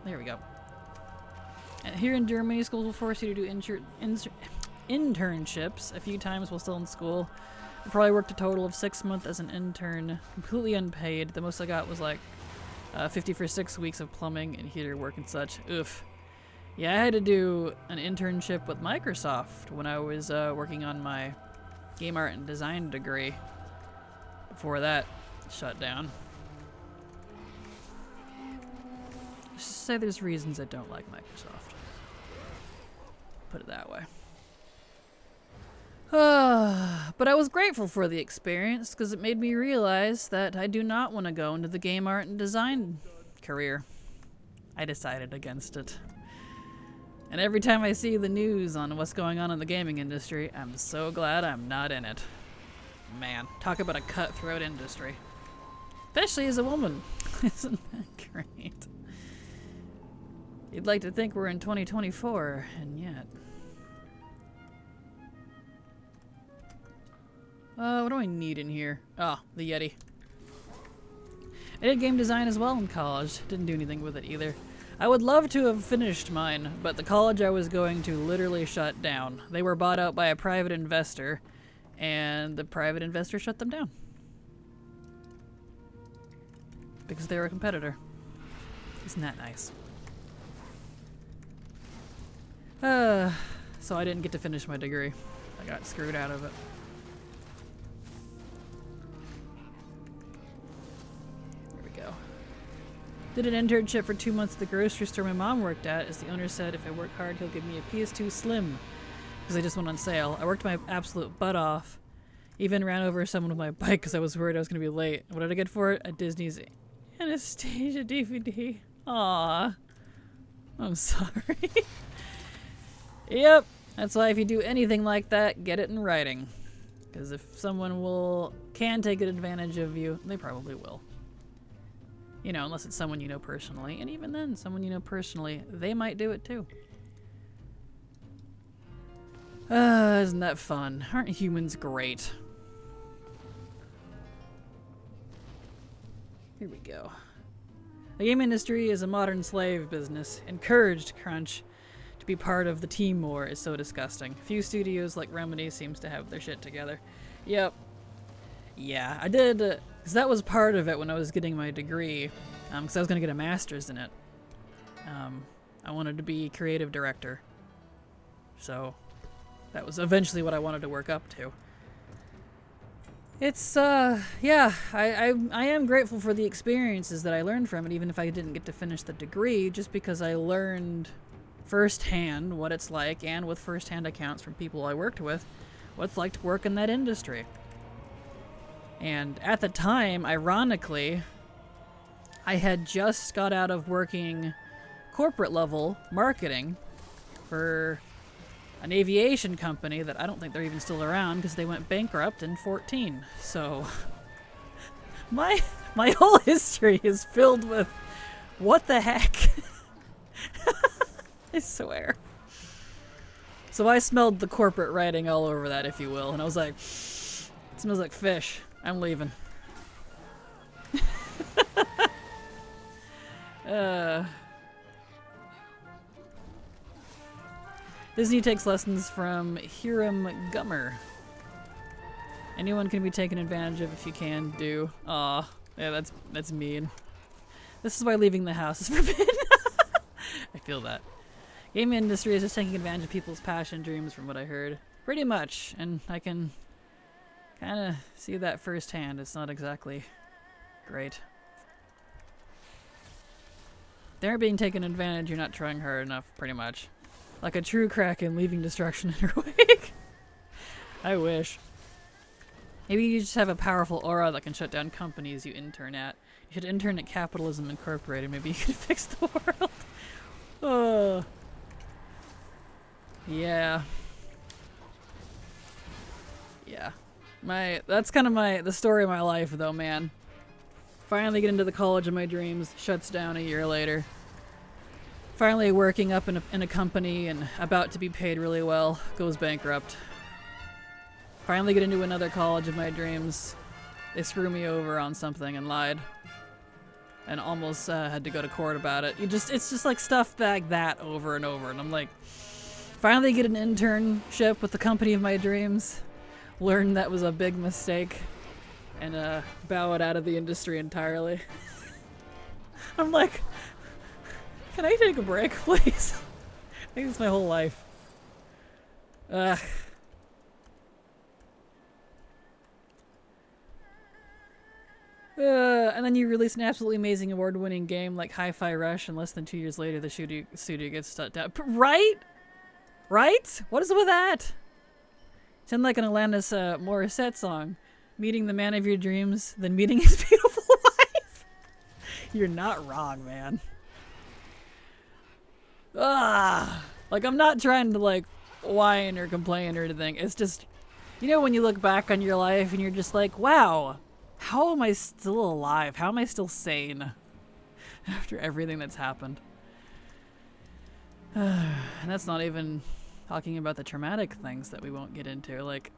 There we go. And here in Germany, schools will force you to do internships a few times while still in school. I probably worked a total of 6 months as an intern, completely unpaid. The most I got was like 50 for 6 weeks of plumbing and heater work and such. Oof. Yeah, I had to do an internship with Microsoft when I was working on my game art and design degree. Before that, shut down. Let's just say there's reasons I don't like Microsoft. Put it that way. But I was grateful for the experience because it made me realize that I do not want to go into the game art and design career. I decided against it. And every time I see the news on what's going on in the gaming industry, I'm so glad I'm not in it. Man, talk about a cutthroat industry. Especially as a woman. Isn't that great? You'd like to think we're in 2024, and yet. What do I need in here? Oh, the Yeti. I did game design as well in college. Didn't do anything with it either. I would love to have finished mine, but the college I was going to literally shut down. They were bought out by a private investor, and the private investor shut them down. Because they were a competitor. Isn't that nice? So I didn't get to finish my degree. I got screwed out of it. There we go. Did an internship for 2 months at the grocery store my mom worked at, as the owner said if I work hard he'll give me a PS2 Slim. Because they just went on sale. I worked my absolute butt off. Even ran over someone with my bike because I was worried I was going to be late. What did I get for it? A Disney's Anastasia DVD. Aww. I'm sorry. Yep. That's why if you do anything like that, get it in writing. Because if someone can take advantage of you, they probably will. You know, unless it's someone you know personally. And even then, someone you know personally, they might do it too. Isn't that fun? Aren't humans great? Here we go. The game industry is a modern slave business. Encouraged crunch to be part of the team more is so disgusting. Few studios like Remedy seems to have their shit together. Yep. Yeah, I did, because that was part of it when I was getting my degree, because I was going to get a master's in it. I wanted to be creative director. So that was eventually what I wanted to work up to. It's, yeah, I am grateful for the experiences that I learned from it, even if I didn't get to finish the degree, just because I learned firsthand what it's like, and with firsthand accounts from people I worked with, what it's like to work in that industry. And at the time, ironically, I had just got out of working corporate level marketing for an aviation company that I don't think they're even still around because they went bankrupt in 2014. So my whole history is filled with what the heck. I swear. So I smelled the corporate writing all over that, if you will, and I was like, it smells like fish. I'm leaving. Disney takes lessons from Hiram Gummer. Anyone can be taken advantage of if you can do. Aw, yeah, that's mean. This is why leaving the house is forbidden. I feel that. Game industry is just taking advantage of people's passion dreams, from what I heard. Pretty much, and I can kind of see that firsthand. It's not exactly great. They're being taken advantage, you're not trying hard enough, pretty much. Like a true Kraken leaving destruction in her wake. I wish. Maybe you just have a powerful aura that can shut down companies you intern at. You should intern at Capitalism Incorporated. Maybe you could fix the world. Oh. Yeah. That's kind of the story of my life, though, man. Finally get into the college of my dreams, shuts down a year later. Finally working up in a company and about to be paid really well, goes bankrupt. Finally get into another college of my dreams. They screw me over on something and lied. And almost had to go to court about it. It's just like stuff like that over and over. And I'm like, finally get an internship with the company of my dreams. Learn that was a big mistake. And bow it out of the industry entirely. I'm like, can I take a break, please? I think it's my whole life. Ugh. And then you release an absolutely amazing award-winning game like Hi-Fi Rush, and less than 2 years later the studio gets shut down. Right? Right? What is it with that? Sound like an Alanis Morissette song. Meeting the man of your dreams, then meeting his beautiful wife. You're not wrong, man. Like, I'm not trying to, like, whine or complain or anything. It's just, you know, when you look back on your life and you're just like, wow, how am I still alive? How am I still sane after everything that's happened? And that's not even talking about the traumatic things that we won't get into. Like,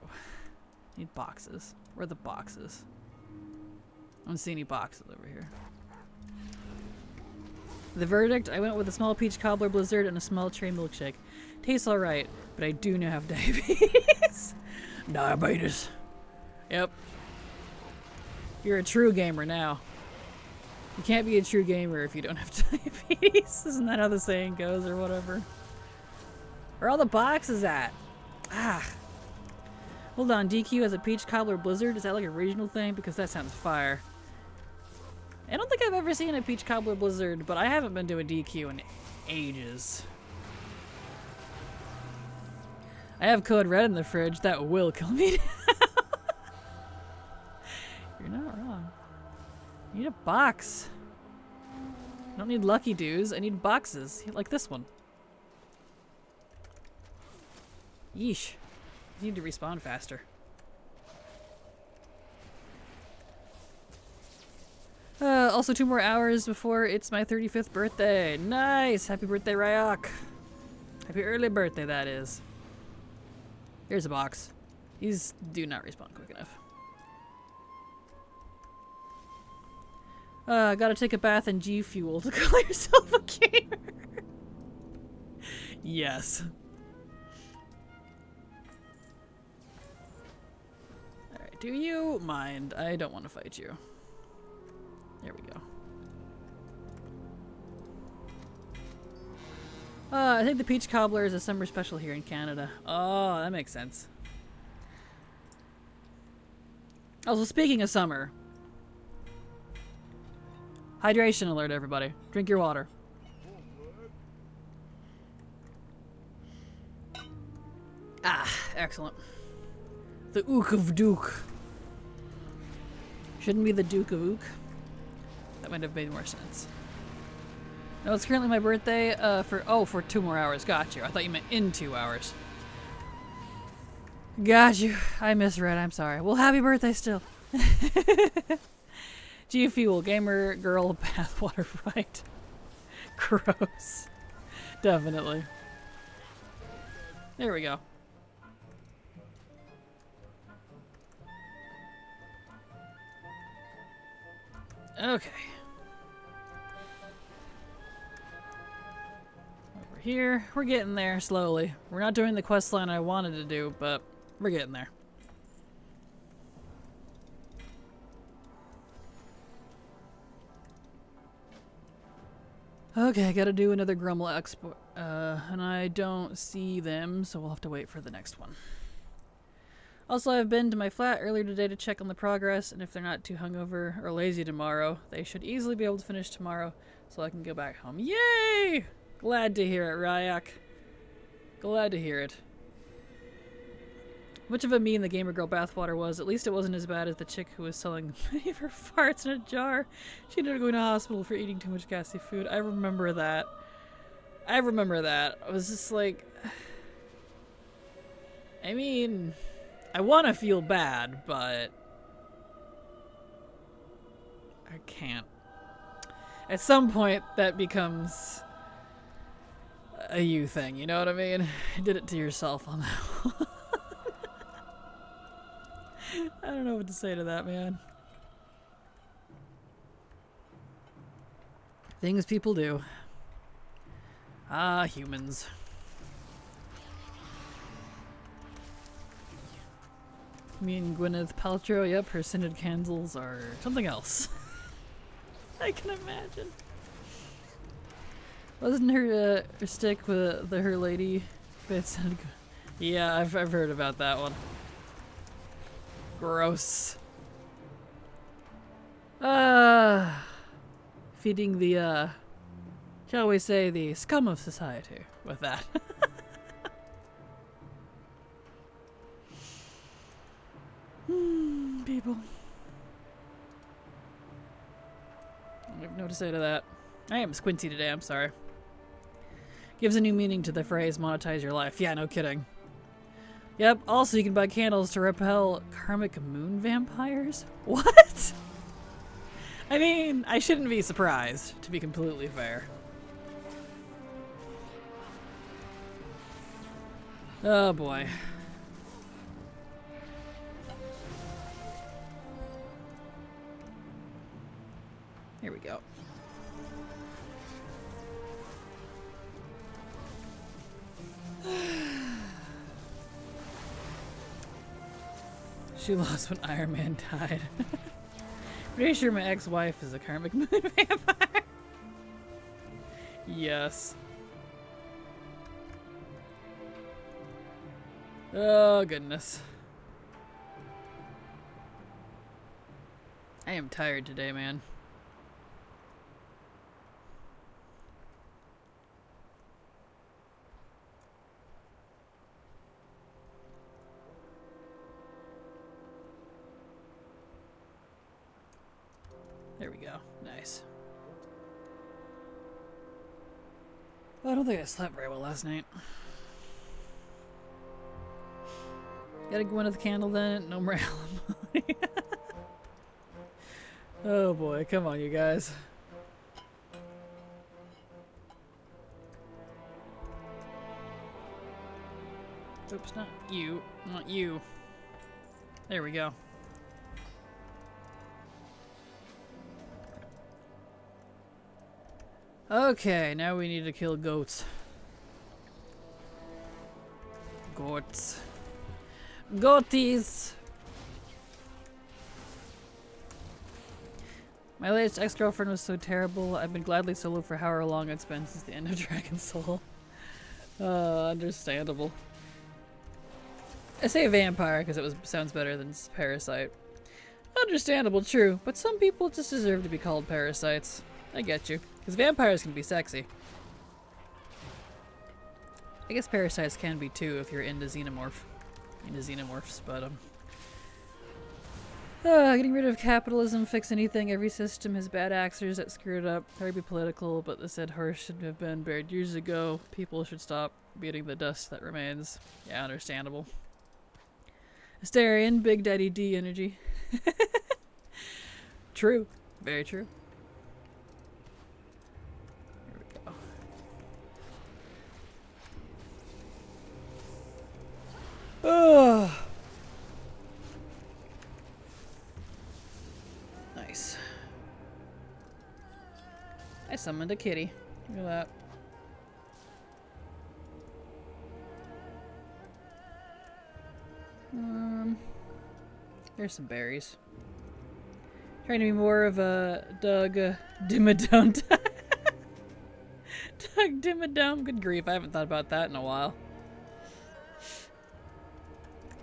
need boxes. Where are the boxes? I don't see any boxes over here. The verdict, I went with a small peach cobbler blizzard and a small cherry milkshake. Tastes alright, but I do now have diabetes. Diabetes. Yep. You're a true gamer now. You can't be a true gamer if you don't have diabetes. Isn't that how the saying goes or whatever? Where are all the boxes at? Hold on, DQ has a peach cobbler blizzard? Is that like a regional thing? Because that sounds fire. I don't think I've ever seen a peach cobbler blizzard, but I haven't been to a DQ in ages. I have Code Red in the fridge. That will kill me now. You're not wrong. You need a box. I don't need Lucky Doos. I need boxes. Like this one. Yeesh. You need to respawn faster. Also 2 more hours before it's my 35th birthday. Nice! Happy birthday, Ryok. Happy early birthday, that is. Here's a box. These do not respawn quick enough. Gotta take a bath in G Fuel to call yourself a gamer. Yes. Alright, do you mind? I don't want to fight you. There we go. I think the peach cobbler is a summer special here in Canada. Oh, that makes sense. Also, speaking of summer. Hydration alert, everybody. Drink your water. Excellent. The Ook of Duke. Shouldn't be the Duke of Ook. That might have made more sense. No, it's currently my birthday for 2 more hours. Got you. I thought you meant in 2 hours. Got you. I misread. I'm sorry. Well, happy birthday still. G Fuel, gamer, girl, bathwater, right? Gross. Definitely. There we go. Okay. Over here. We're getting there slowly. We're not doing the quest line I wanted to do, but we're getting there. Okay, I gotta do another Grumble Expo, and I don't see them, so we'll have to wait for the next one. Also, I've been to my flat earlier today to check on the progress, and if they're not too hungover or lazy tomorrow, they should easily be able to finish tomorrow, so I can go back home. Yay! Glad to hear it, Ryak. Glad to hear it. Much of a mean the gamer girl bathwater was. At least it wasn't as bad as the chick who was selling many of her farts in a jar. She ended up going to hospital for eating too much gassy food. I remember that. I remember that. I was just like... I mean... I want to feel bad, but I can't. At some point, that becomes a you thing, you know what I mean? You did it to yourself on that one. I don't know what to say to that, man. Things people do. Ah, humans. Me and Gwyneth Paltrow, yep, her scented candles are something else. I can imagine. Wasn't her stick with her lady bits? Yeah, I've heard about that one. Gross. Feeding the shall we say the scum of society with that. People. I have no to say to that. I am squinty today, I'm sorry. Gives a new meaning to the phrase monetize your life. Yeah, no kidding. Yep, also you can buy candles to repel karmic moon vampires? What? I mean, I shouldn't be surprised, to be completely fair. Oh boy. Here we go. She lost when Iron Man died. Pretty sure my ex-wife is a karmic moon vampire. Yes. Oh, goodness. I am tired today, man. There we go. Nice. Well, I don't think I slept very well last night. Gotta go into the candle then. No more alimony. Oh boy, come on, you guys. Oops, not you. Not you. There we go. Okay, now we need to kill goats. Goats. Goaties! My latest ex-girlfriend was so terrible. I've been gladly solo for however long it's been since the end of Dragon Soul. Understandable. I say vampire because it sounds better than parasite. Understandable, true, but some people just deserve to be called parasites. I get you. Because vampires can be sexy. I guess parasites can be too if you're into xenomorphs, but getting rid of capitalism, fix anything, every system has bad actors that screw it up. Sorry to be political, but the said horse should have been buried years ago. People should stop beating the dust that remains. Yeah, understandable. Asterian, Big Daddy D energy. True. Very true. Oh. Nice. I summoned a kitty. Look at that. There's some berries. Trying to be more of a Doug Dimmadome. Doug Dimmadome. Good grief, I haven't thought about that in a while.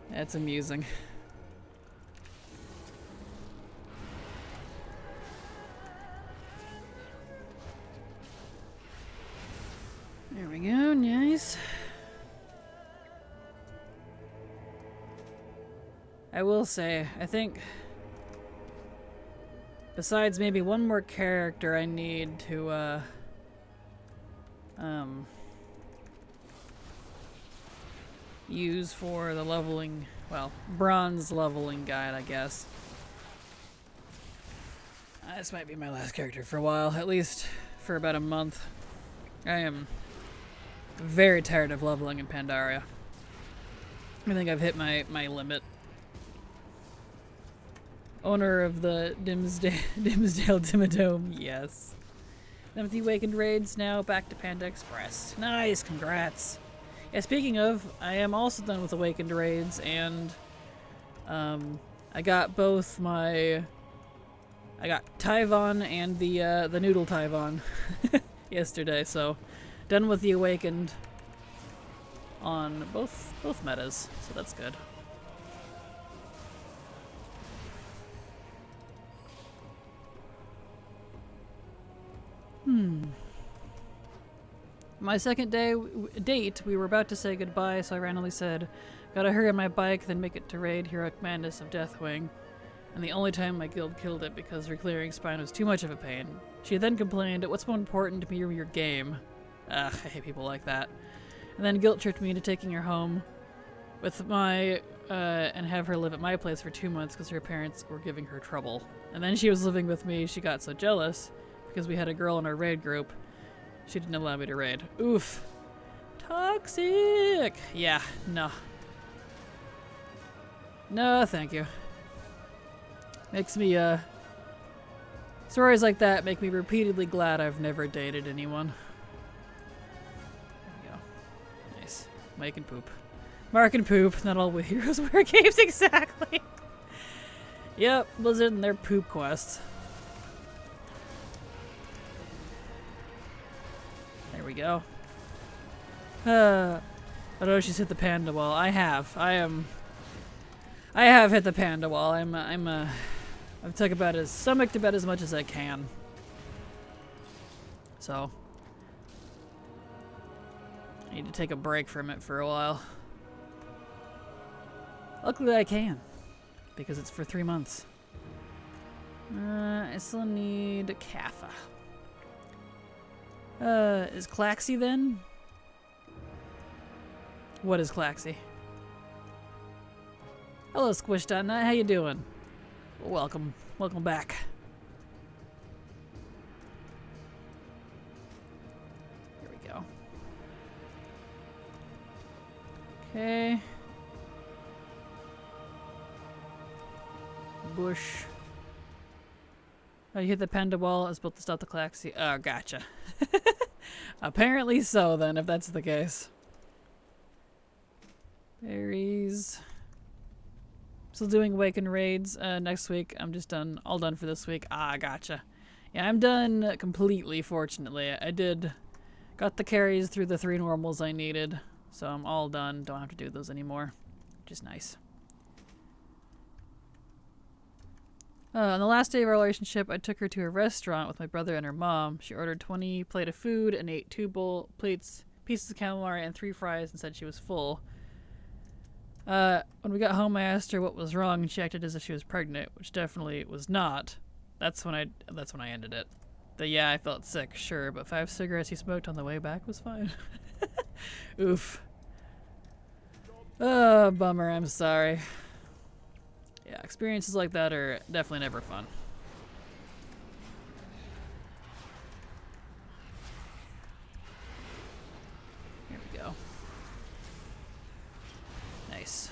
That's amusing. There we go, nice. I will say, I think besides maybe one more character I need to use for the leveling, well, bronze leveling guide, I guess. This might be my last character for a while, at least for about a month. I am very tired of leveling in Pandaria. I think I've hit my limit. Owner of the Dimsdale Dimmadome, yes. Empty Awakened raids now back to Panda Express. Nice, congrats. Yeah, speaking of, I am also done with Awakened raids, and I got both my... I got Tyvon and the Noodle Tyvon yesterday, so done with the Awakened on both metas, so that's good. My second date, we were about to say goodbye, so I randomly said, "Gotta hurry on my bike, then make it to raid Heroic Madness of Deathwing." And the only time my guild killed it because reclearing spine was too much of a pain. She then complained, "What's more important to me or your game?" Ugh, I hate people like that. And then guilt tripped me into taking her home with my, and have her live at my place for 2 months because her parents were giving her trouble. And then she was living with me, she got so jealous because we had a girl in our raid group. She didn't allow me to raid. Oof. Toxic! Yeah, no. No, thank you. Makes me, stories like that make me repeatedly glad I've never dated anyone. There we go. Nice. Mike and poop. Mark and poop. Not all heroes wear capes, exactly. Yep, Blizzard and their poop quests. There we go. I know she's hit the panda wall. I have. I have hit the panda wall. I've took about stomached about as much as I can. So I need to take a break from it for a while. Luckily I can, because it's for 3 months. I still need Kappa. Is Claxy then? What is Claxy? Hello, Squish.net. How you doing? Welcome. Welcome back. Here we go. Okay. Bush. Oh, you hit the panda wall. It's built to stop the Claxy. Oh, gotcha. Apparently so, then, if that's the case. Berries. Still doing Awaken raids next week. I'm just done. All done for this week. Ah, gotcha. Yeah, I'm done completely, fortunately. Got the carries through the 3 normals I needed. So I'm all done. Don't have to do those anymore. Which is nice. On the last day of our relationship, I took her to a restaurant with my brother and her mom. She ordered 20 plate of food and ate 2 pieces of calamari and 3 fries and said she was full. When we got home, I asked her what was wrong, and she acted as if she was pregnant, which definitely was not. That's when I ended it. Yeah, I felt sick, sure, but 5 cigarettes he smoked on the way back was fine. Oof. Oh, bummer. I'm sorry. Yeah, experiences like that are definitely never fun. Here we go. Nice.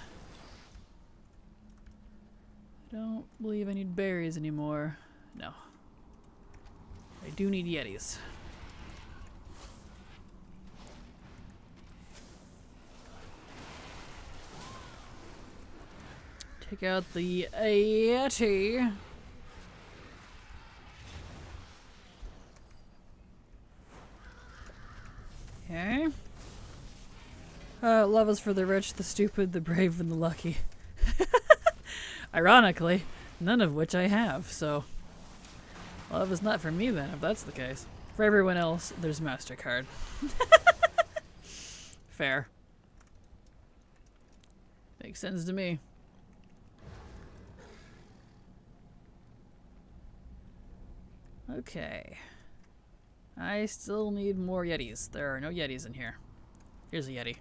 I don't believe I need berries anymore. No. I do need Yetis. Take out the Yeti. Okay. Love is for the rich, the stupid, the brave, and the lucky. Ironically, none of which I have, so... Love is not for me then, if that's the case. For everyone else, there's MasterCard. Fair. Makes sense to me. Okay. I still need more Yetis. There are no Yetis in here. Here's a Yeti.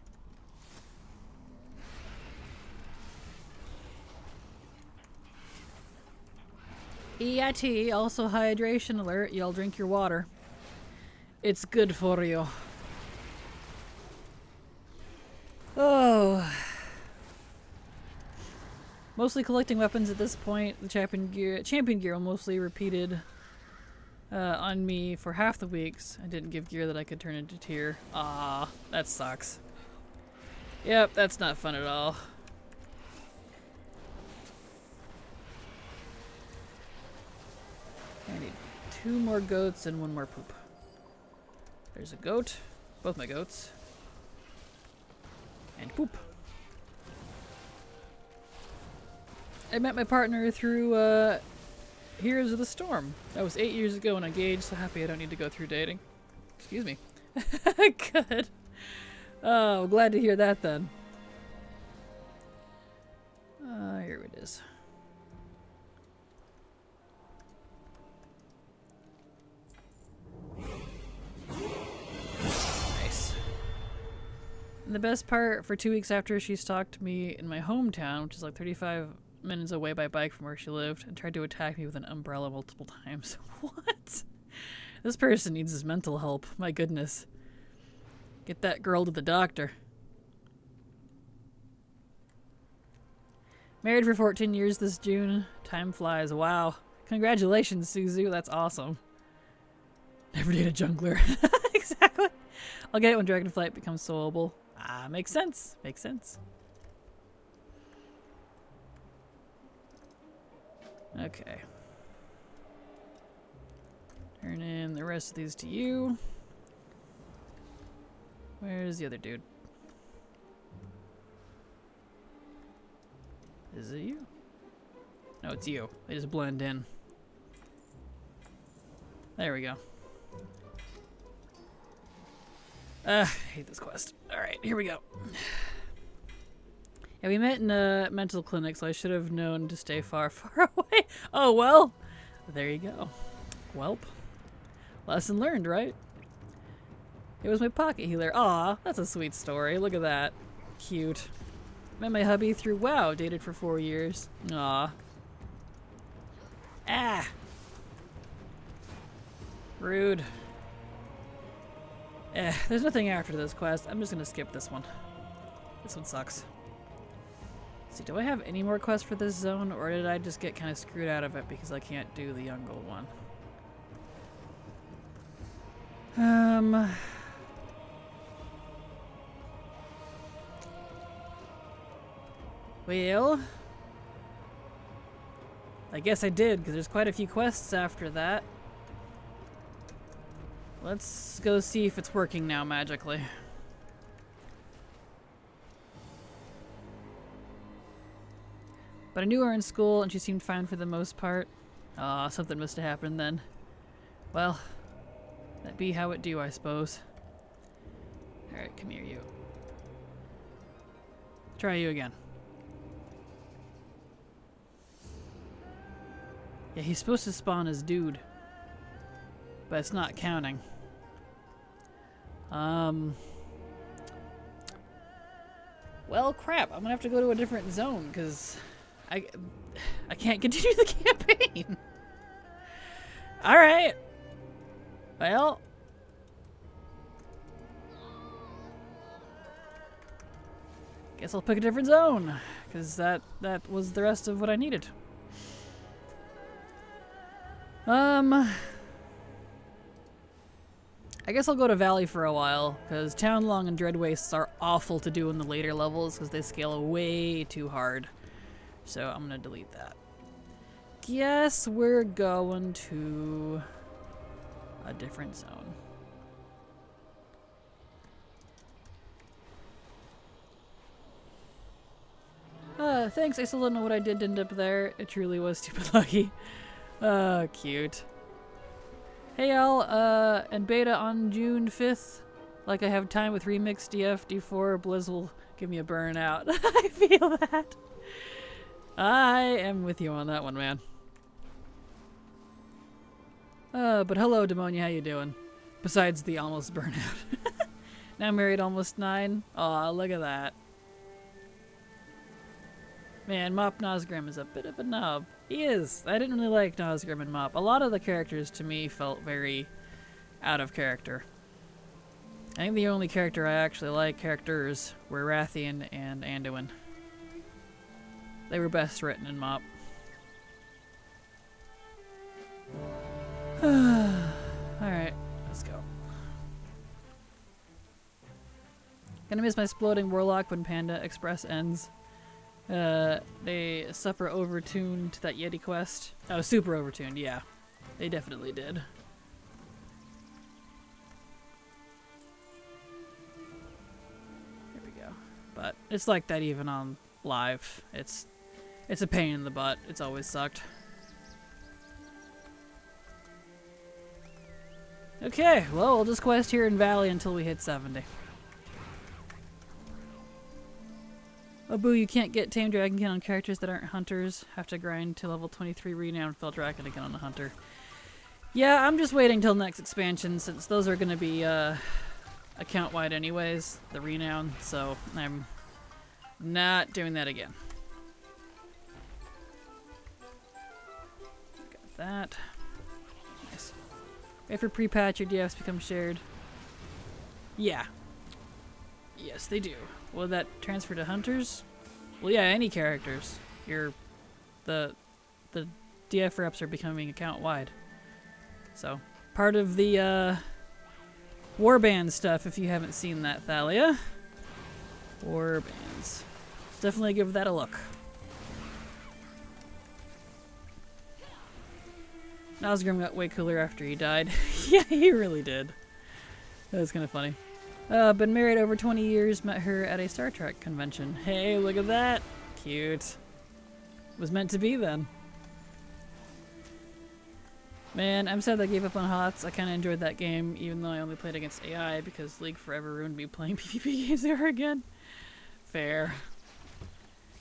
EIT, also hydration alert. Y'all drink your water. It's good for you. Oh. Mostly collecting weapons at this point. The champion gear mostly repeated on me for half the weeks. I didn't give gear that I could turn into tier. Ah, that sucks. Yep, that's not fun at all. I need 2 more goats and 1 more poop. There's a goat. Both my goats. And poop. I met my partner through Heroes of the Storm. That was 8 years ago and engaged, so happy I don't need to go through dating. Excuse me. Good. Oh, glad to hear that then. Here it is. Nice. And the best part, for 2 weeks after she stalked me in my hometown, which is like 35 minutes away by bike from where she lived, and tried to attack me with an umbrella multiple times. What? This person needs his mental help. My goodness. Get that girl to the doctor. Married for 14 years this June. Time flies. Wow. Congratulations, Suzu. That's awesome. Never date a jungler. Exactly. I'll get it when Dragonflight becomes soloable. Ah, makes sense. Makes sense. Okay. Turn in the rest of these to you. Where's the other dude? Is it you? No, it's you. They just blend in. There we go. I hate this quest. Alright, here we go. Yeah, we met in a mental clinic, so I should have known to stay far, far away. Oh, well. There you go. Welp. Lesson learned, right? It was my pocket healer. Aw, that's a sweet story. Look at that. Cute. Met my hubby through WoW. Dated for 4 years. Aw. Ah! Rude. There's nothing after this quest. I'm just gonna skip this one. This one sucks. Let's see, do I have any more quests for this zone, or did I just get kind of screwed out of it because I can't do the young gold one? Well, I guess I did, because there's quite a few quests after that. Let's go see if it's working now magically. But I knew her in school, and she seemed fine for the most part. Aw, something must have happened then. Well, that be how it do, I suppose. Alright, come here, you. Try you again. Yeah, he's supposed to spawn as dude. But it's not counting. Well, crap. I'm gonna have to go to a different zone, because I can't continue the campaign. Alright. Well. Guess I'll pick a different zone, because that was the rest of what I needed. I guess I'll go to Valley for a while, because Townlong and Dread Wastes are awful to do in the later levels, because they scale way too hard. So I'm gonna delete that. Guess we're going to a different zone. Thanks, I still don't know what I did to end up there. It truly was stupid lucky. Cute. Hey y'all, and beta on June 5th. Like I have time with Remix, DF, D4, Blizz will give me a burnout. I feel that. I am with you on that one, man. But hello, Demonia, how you doing? Besides the almost burnout. Now married almost 9. Aw, look at that. Man, Mop Nosgrim is a bit of a nub. He is. I didn't really like Nosgrim and Mop. A lot of the characters to me felt very out of character. I think the only characters were Rathian and Anduin. They were best written in Mop. Alright, let's go. Gonna miss my exploding warlock when Panda Express ends. They super overtuned that Yeti quest. Oh, super overtuned, yeah. They definitely did. Here we go. But it's like that even on live. It's a pain in the butt. It's always sucked. Okay, well, we'll just quest here in Valley until we hit 70. Oh boo, you can't get Tame Dragonkin on characters that aren't hunters. Have to grind to level 23 renown Fell Dragon again on a hunter. Yeah, I'm just waiting till next expansion since those are going to be account-wide anyways, the renown, so I'm not doing that again. Got that. Nice. Wait for pre-patch, your DFs become shared. Yeah. Yes, they do. Will that transfer to hunters? Well, yeah, any characters. The DF reps are becoming account-wide. So, part of the warband stuff, if you haven't seen that, Thalia. Warbands. Definitely give that a look. Nosgrim got way cooler after he died. Yeah, he really did. That was kind of funny. Been married over 20 years, met her at a Star Trek convention. Hey, look at that. Cute. Was meant to be then. Man, I'm sad I gave up on HOTS. I kind of enjoyed that game, even though I only played against AI because League forever ruined me playing PvP games ever again. Fair.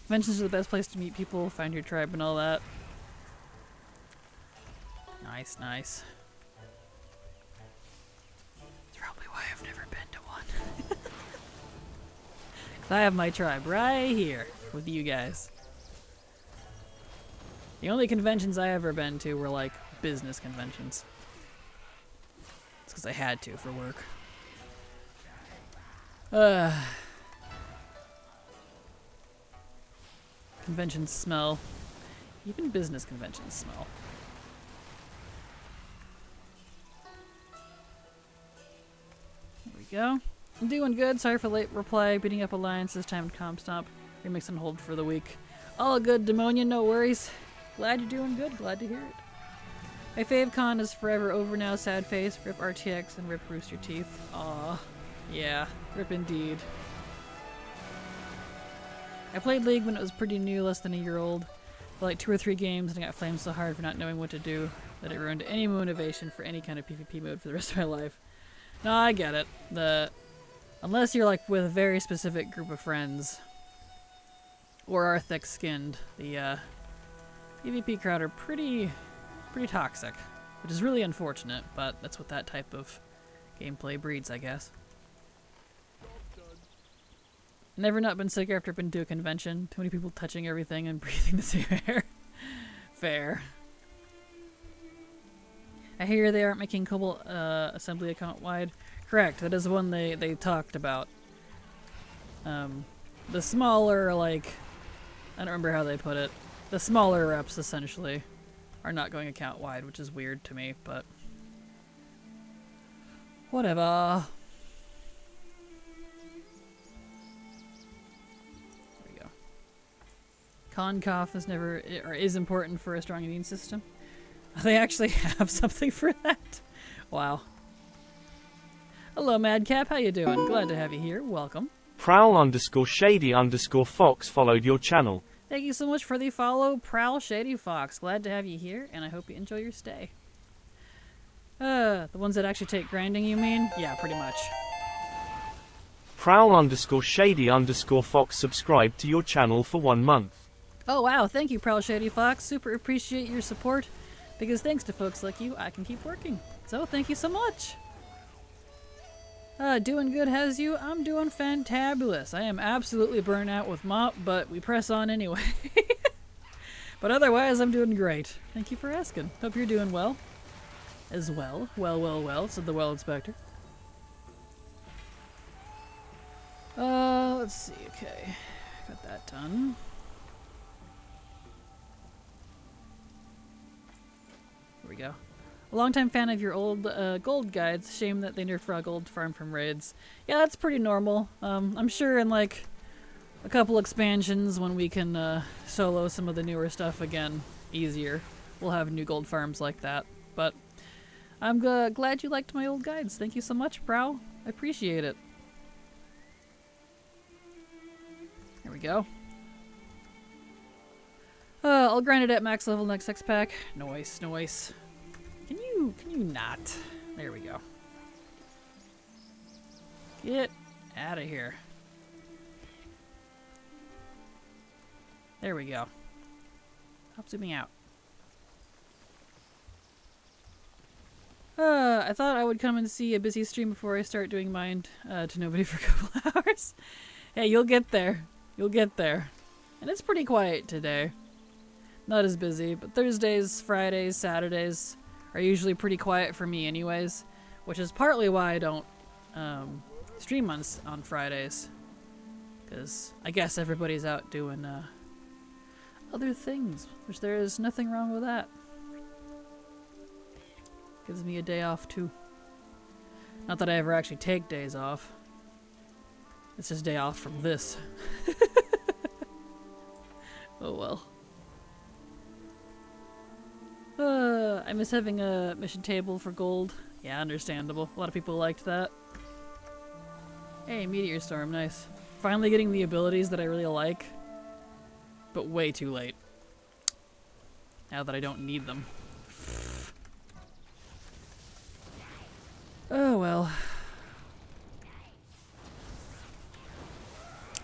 Conventions are the best place to meet people, find your tribe and all that. Nice, nice. That's probably why I've never been to one. I have my tribe right here with you guys. The only conventions I ever been to were like business conventions. It's because I had to for work. Conventions smell. Even business conventions smell. There we go. I'm doing good. Sorry for late reply. Beating up alliances. Time to comp stomp. Remix on hold for the week. All good, Demonian. No worries. Glad you're doing good. Glad to hear it. My fave con is forever over now. Sad face. Rip RTX and rip Rooster Teeth. Aw. Yeah. Rip indeed. I played League when it was pretty new, less than a year old. For like 2 or 3 games, and I got flamed so hard for not knowing what to do that it ruined any motivation for any kind of PvP mode for the rest of my life. No, I get it. Unless you're like with a very specific group of friends or are thick-skinned, the PvP crowd are pretty toxic, which is really unfortunate, but that's what that type of gameplay breeds, I guess. Never not been sick after I've been to a convention. Too many people touching everything and breathing the same air. Fair. I hear they aren't making Cobalt assembly account wide. Correct, that is the one they talked about. The smaller, like, I don't remember how they put it. The smaller reps, essentially, are not going account wide, which is weird to me, but whatever. There we go. Con-cough is important for a strong immune system. They actually have something for that. Wow. Hello, Madcap. How you doing? Glad to have you here. Welcome. Prowl_shady_fox followed your channel. Thank you so much for the follow, Prowl Shady Fox. Glad to have you here, and I hope you enjoy your stay. The ones that actually take grinding, you mean? Yeah, pretty much. Prowl_shady_fox subscribed to your channel for 1 month. Oh wow, thank you, Prowl Shady Fox. Super appreciate your support, because thanks to folks like you, I can keep working. So thank you so much. Doing good, has you? I'm doing fantabulous. I am absolutely burnt out with mop, but we press on anyway. But otherwise, I'm doing great. Thank you for asking. Hope you're doing well. As well. Well, said the well inspector. Let's see. Okay. Got that done. Here we go. A longtime fan of your old gold guides. Shame that they nerfed our gold farm from raids. Yeah, that's pretty normal. I'm sure in like a couple expansions when we can solo some of the newer stuff again easier, we'll have new gold farms like that. But I'm glad you liked my old guides. Thank you so much, Prow. I appreciate it. Here we go. I'll grind it at max level next X pack. Nice. Can you not? There we go. Get out of here. There we go. Stop zooming out. I thought I would come and see a busy stream before I start doing mine to nobody for a couple hours. Hey, you'll get there. You'll get there. And it's pretty quiet today. Not as busy, but Thursdays, Fridays, Saturdays are usually pretty quiet for me anyways, which is partly why I don't stream on Fridays. Because I guess everybody's out doing other things, which there is nothing wrong with that. Gives me a day off too. Not that I ever actually take days off. It's just day off from this. Oh well. I miss having a mission table for gold. Yeah, understandable. A lot of people liked that. Hey, Meteor Storm, nice. Finally getting the abilities that I really like. But way too late. Now that I don't need them. Oh well.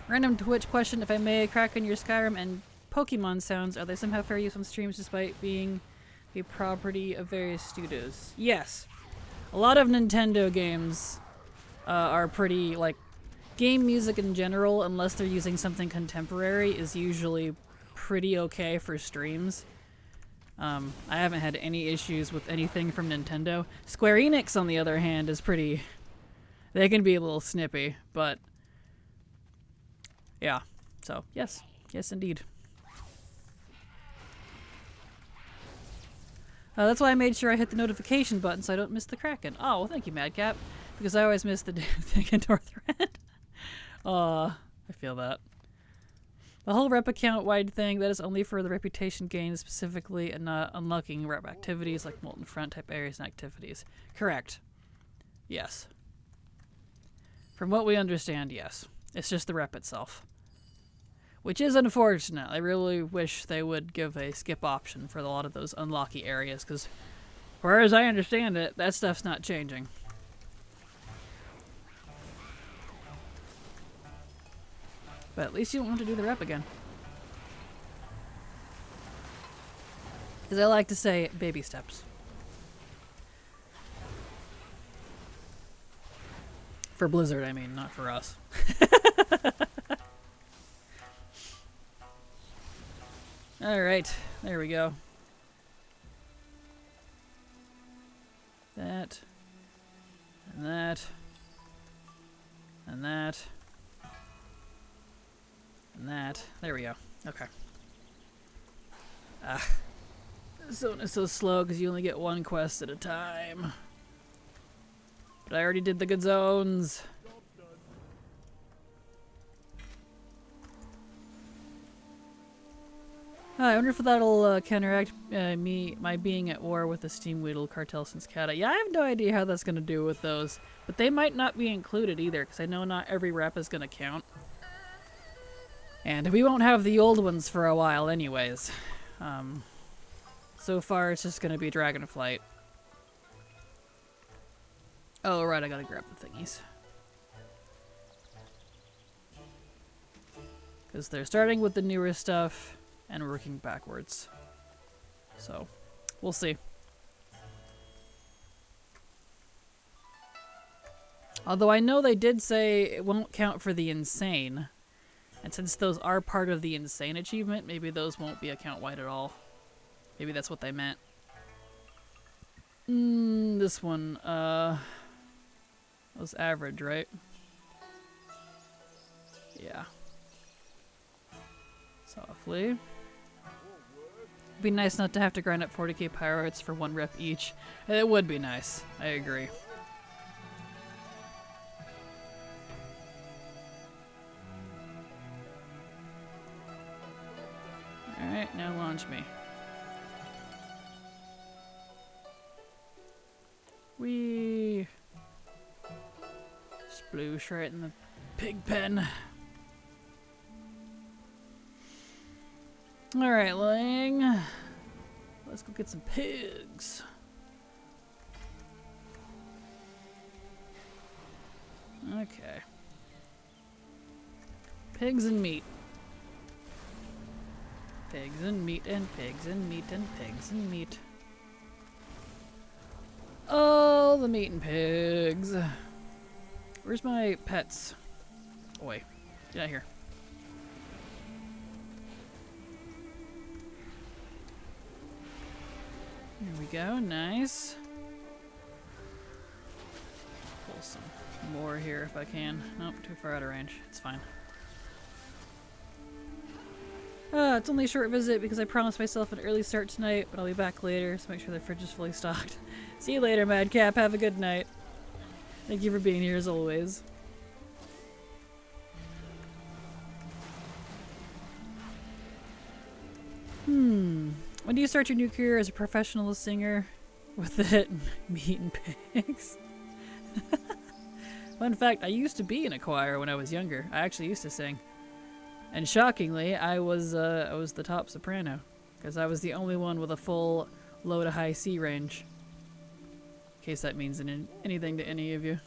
Random Twitch question, if I may. Crack on your Skyrim and Pokemon sounds, are they somehow fair use on streams despite being a property of various studios? Yes. A lot of Nintendo games are pretty, like, game music in general, unless they're using something contemporary, is usually pretty okay for streams. I haven't had any issues with anything from Nintendo. Square Enix, on the other hand, is pretty... They can be a little snippy, but... Yeah. So, yes. Yes, indeed. That's why I made sure I hit the notification button so I don't miss the Kraken. Oh, well, thank you, Madcap. Because I always miss the damn thing in Northrend. I feel that. The whole rep account wide thing, that is only for the reputation gains specifically and not unlocking rep activities like Molten Front type areas and activities. Correct. Yes. From what we understand, yes. It's just the rep itself. Which is unfortunate. I really wish they would give a skip option for a lot of those unlocky areas, because whereas I understand it, that stuff's not changing. But at least you don't have to do the rep again. As I like to say, baby steps. For Blizzard, I mean, not for us. Alright, there we go. That. And that. And that. And that. There we go. Okay. This zone is so slow because you only get one quest at a time. But I already did the good zones. I wonder if that'll counteract my being at war with the Steam Weedle cartel since Kata. Yeah, I have no idea how that's going to do with those. But they might not be included either, because I know not every rep is going to count. And we won't have the old ones for a while anyways. So far it's just going to be Dragonflight. Oh, right, I gotta grab the thingies. Because they're starting with the newer stuff and working backwards. So, we'll see. Although I know they did say it won't count for the insane. And since those are part of the insane achievement, maybe those won't be account-wide at all. Maybe that's what they meant. This one, was average, right? Yeah. Softly. It'd be nice not to have to grind up 40k pirates for 1 rep each. It would be nice. I agree. Alright, now launch me. Whee! Sploosh right in the pig pen. Alright, Lang. Let's go get some pigs. Okay. Pigs and meat. Pigs and meat and pigs and meat and pigs and meat. Oh, the meat and pigs. Where's my pets? Oi, get out of here. Here we go, nice. Pull some more here if I can. Nope, too far out of range. It's fine. It's only a short visit because I promised myself an early start tonight, but I'll be back later, so make sure the fridge is fully stocked. See you later, Madcap. Have a good night. Thank you for being here as always. When do you start your new career as a professional singer? With the hit Meat and Pigs? Fun fact, I used to be in a choir when I was younger. I actually used to sing. And shockingly, I was the top soprano. Because I was the only one with a full low to high C range. In case that means anything to any of you.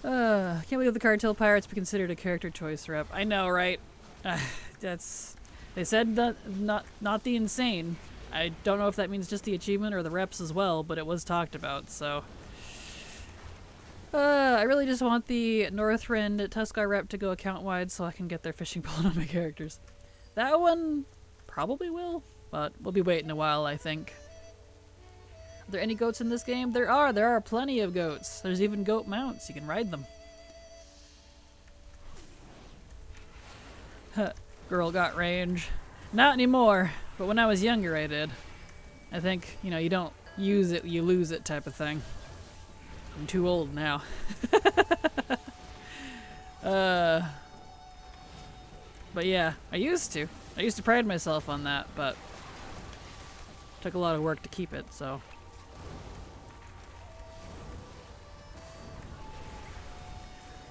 Can't believe the Cartel Pirates be considered a character choice rep. I know, right? They said that not the insane. I don't know if that means just the achievement or the reps as well, but it was talked about, so. I really just want the Northrend Tuscar rep to go account-wide so I can get their fishing pole on my characters. That one probably will, but we'll be waiting a while, I think. Are there any goats in this game? There are plenty of goats. There's even goat mounts, you can ride them. Girl got range. Not anymore, but when I was younger I did. I think, you know, you don't use it, you lose it type of thing. I'm too old now. But yeah, I used to pride myself on that, but it took a lot of work to keep it, so.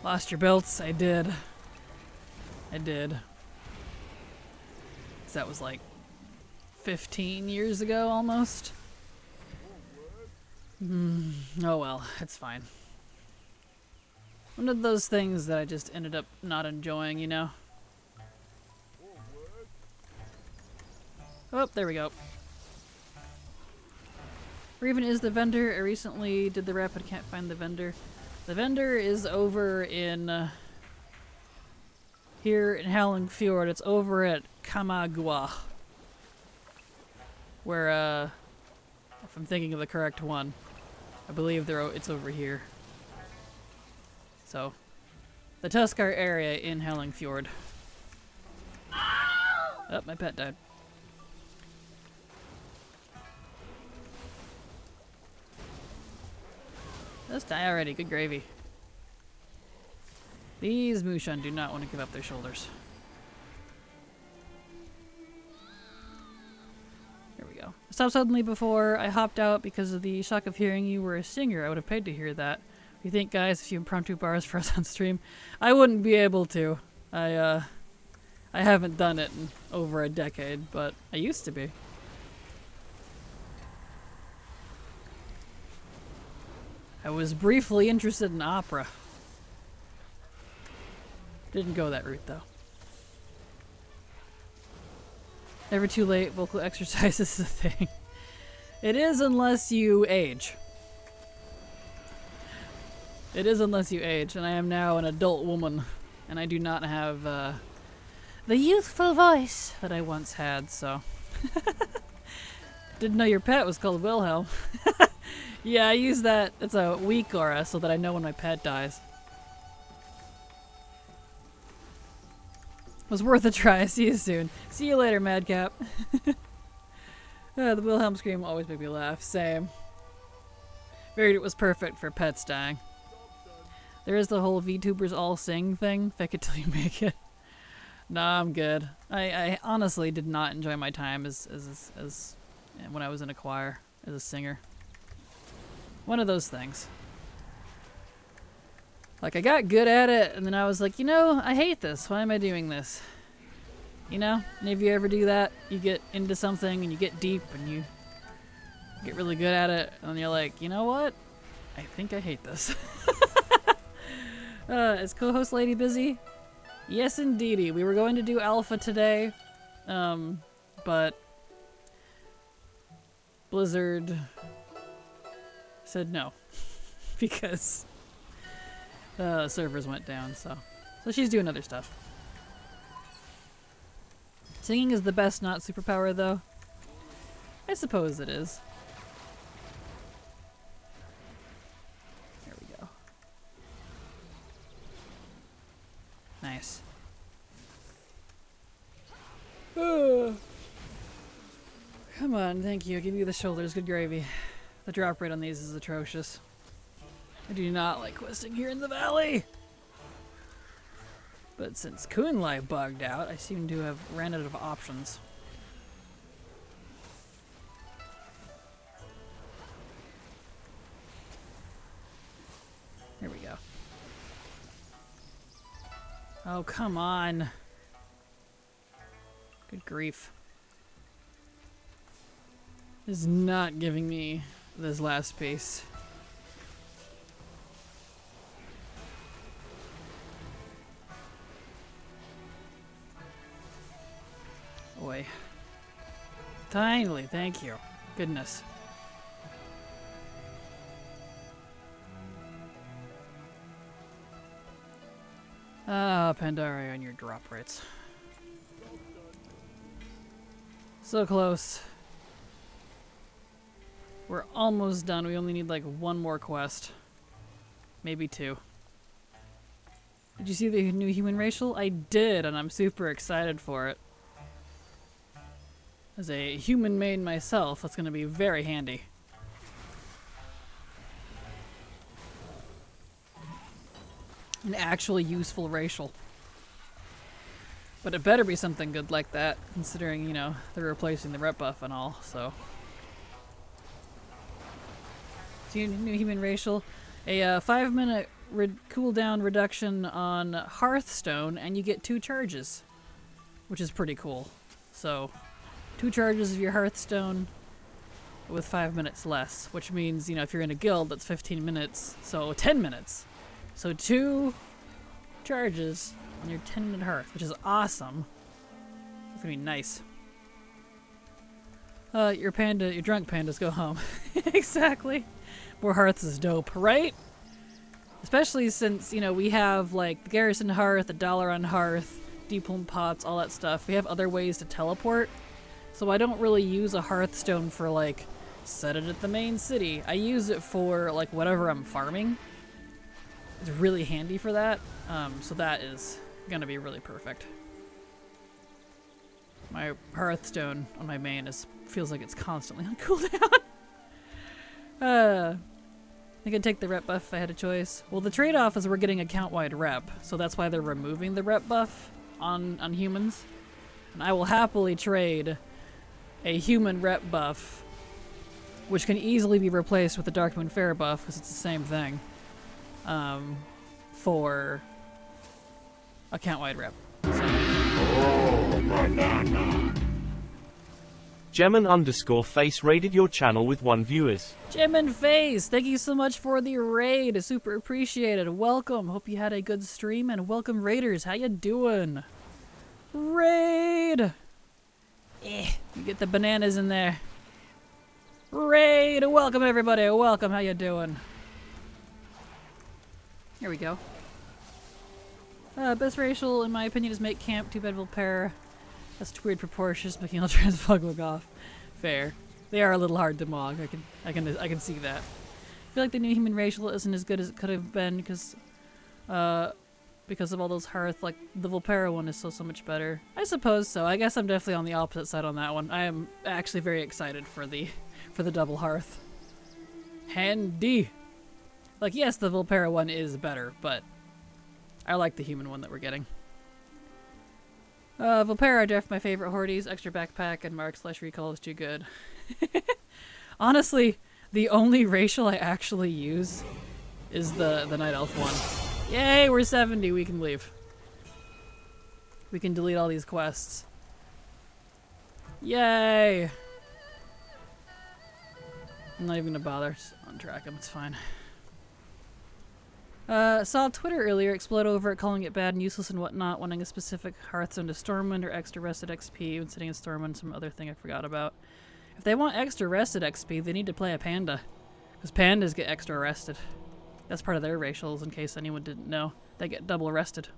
Lost your belts? I did. That was like 15 years ago almost. Oh well, it's fine. One of those things that I just ended up not enjoying, you know? Oh, there we go. Where even is the vendor? I recently did the rep but can't find the vendor. The vendor is over in here in Howling Fjord. It's over at Kamagua. Where, if I'm thinking of the correct one, I believe it's over here. So, the Tuscar area in Howling Fjord. Oh, my pet died. Let's die already. Good gravy. These Mushan do not want to give up their shoulders. There we go. I stopped suddenly before I hopped out because of the shock of hearing you were a singer. I would have paid to hear that. What do you think, guys? A few impromptu bars for us on stream? I wouldn't be able to. I haven't done it in over a decade, but I used to be. I was briefly interested in opera. Didn't go that route, though. Never too late. Vocal exercise is a thing. It is unless you age. It is unless you age, and I am now an adult woman, and I do not have the youthful voice that I once had, so. Didn't know your pet was called Wilhelm. Yeah, I use that. It's a weak aura so that I know when my pet dies. Was worth a try. See you soon. See you later, Madcap. The Wilhelm scream will always make me laugh. Same. Figured it was perfect for pets dying. There is the whole VTubers all sing thing. Fake it till you make it. Nah, I'm good. I honestly did not enjoy my time as when I was in a choir as a singer. One of those things. Like, I got good at it, and then I was like, you know, I hate this. Why am I doing this? You know? Any of you ever do that? You get into something, and you get deep, and you get really good at it, and you're like, you know what? I think I hate this. Is co-host lady busy? Yes, indeedy. We were going to do alpha today, but Blizzard said no because servers went down, so she's doing other stuff. Singing is the best not superpower, though. I suppose it is. There we go. Nice. Come on, thank you. Give me the shoulders, good gravy. The drop rate on these is atrocious. I do not like questing here in the valley. But since Kunlai bugged out, I seem to have ran out of options. Here we go. Oh, come on. Good grief. This is not giving me this last piece. Boy. Finally, thank you. Goodness. Ah, Pandaria and your drop rates. So close. We're almost done. We only need like one more quest. Maybe two. Did you see the new human racial? I did, and I'm super excited for it. As a human maid myself, that's going to be very handy. An actually useful racial. But it better be something good like that, considering, you know, they're replacing the rep buff and all, so. See, new human racial. A 5-minute cooldown reduction on Hearthstone, and you get 2 charges. Which is pretty cool. So, 2 charges of your Hearthstone with 5 minutes less. Which means, you know, if you're in a guild, that's 15 minutes. So, 10 minutes. So 2 charges on your 10-minute Hearth, which is awesome. It's gonna be nice. Your drunk pandas go home. Exactly. More Hearths is dope, right? Especially since, you know, we have like the Garrison Hearth, the Dollar on Hearth, Deep Home Pots, all that stuff. We have other ways to teleport. So I don't really use a Hearthstone for like, set it at the main city. I use it for like whatever I'm farming. It's really handy for that, so that is gonna be really perfect. My Hearthstone on my main feels like it's constantly on cooldown. I think I'd take the rep buff if I had a choice. Well, the trade-off is we're getting a count-wide rep, so that's why they're removing the rep buff on humans. And I will happily trade a human rep buff, which can easily be replaced with the Darkmoon Fair buff, because it's the same thing. For account-wide rep. Gemman_face raided your channel with 1 viewers. Gemman_face, thank you so much for the raid. Super appreciated. Welcome. Hope you had a good stream, and welcome raiders. How you doing? Raid! You get the bananas in there. Raid! Welcome everybody, welcome, how you doing? Here we go. Best racial, in my opinion, is make camp, two-bed pair. That's weird proportions, making all trans look off. Fair. They are a little hard to mog, I can see that. I feel like the new human racial isn't as good as it could have been because of all those hearth, like the Volpera one is so much better. I suppose so. I guess I'm definitely on the opposite side on that one. I am actually very excited for the double hearth. Handy. Like, yes, the Volpera one is better, but I like the human one that we're getting. Volpera are definitely my favorite hordes. Extra backpack and mark/recall is too good. Honestly, the only racial I actually use is the Night Elf one. Yay, we're 70, we can leave. We can delete all these quests. Yay! I'm not even gonna bother. Just untrack them, it's fine. Saw Twitter earlier explode over it, calling it bad and useless and whatnot, wanting a specific Hearthstone to Stormwind or extra rested XP when sitting in Stormwind, some other thing I forgot about. If they want extra rested XP, they need to play a Panda. Because Pandas get extra arrested. That's part of their racials, in case anyone didn't know. They get double arrested.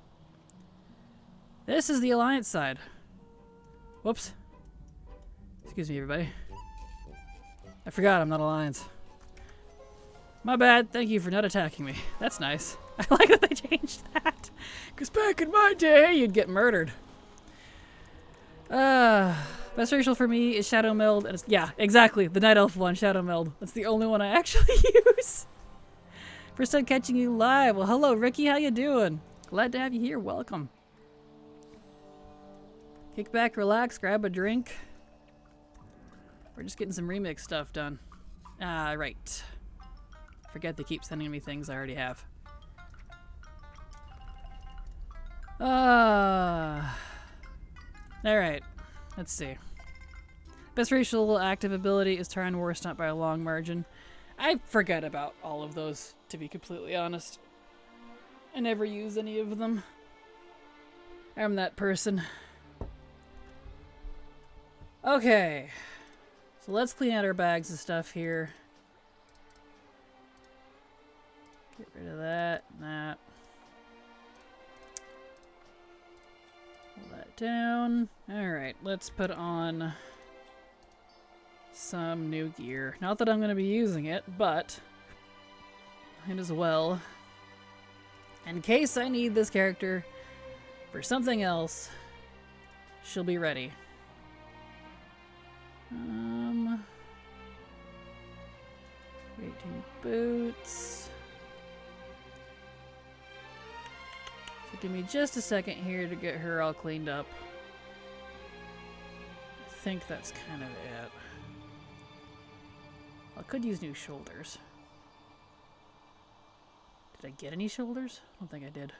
This is the Alliance side. Whoops. Excuse me, everybody. I forgot I'm not Alliance. My bad. Thank you for not attacking me. That's nice. I like that they changed that. Because back in my day, you'd get murdered. Best racial for me is Shadow Meld. And yeah, exactly. The Night Elf one, Shadow Meld. That's the only one I actually use. First time catching you live. Well, hello, Ricky. How you doing? Glad to have you here. Welcome. Kick back, relax, grab a drink. We're just getting some remix stuff done. Right. Forget they keep sending me things I already have. Alright. Let's see. Best racial active ability is Tyrant War Stunt by a long margin. I forget about all of those, to be completely honest. I never use any of them. I'm that person. Okay. So let's clean out our bags of stuff here. Get rid of that and that. Pull that down. Alright, let's put on some new gear. Not that I'm going to be using it, but might as well. In case I need this character for something else, she'll be ready. 18 boots. So give me just a second here to get her all cleaned up. I think that's kind of it. I could use new shoulders. Did I get any shoulders? I don't think I did.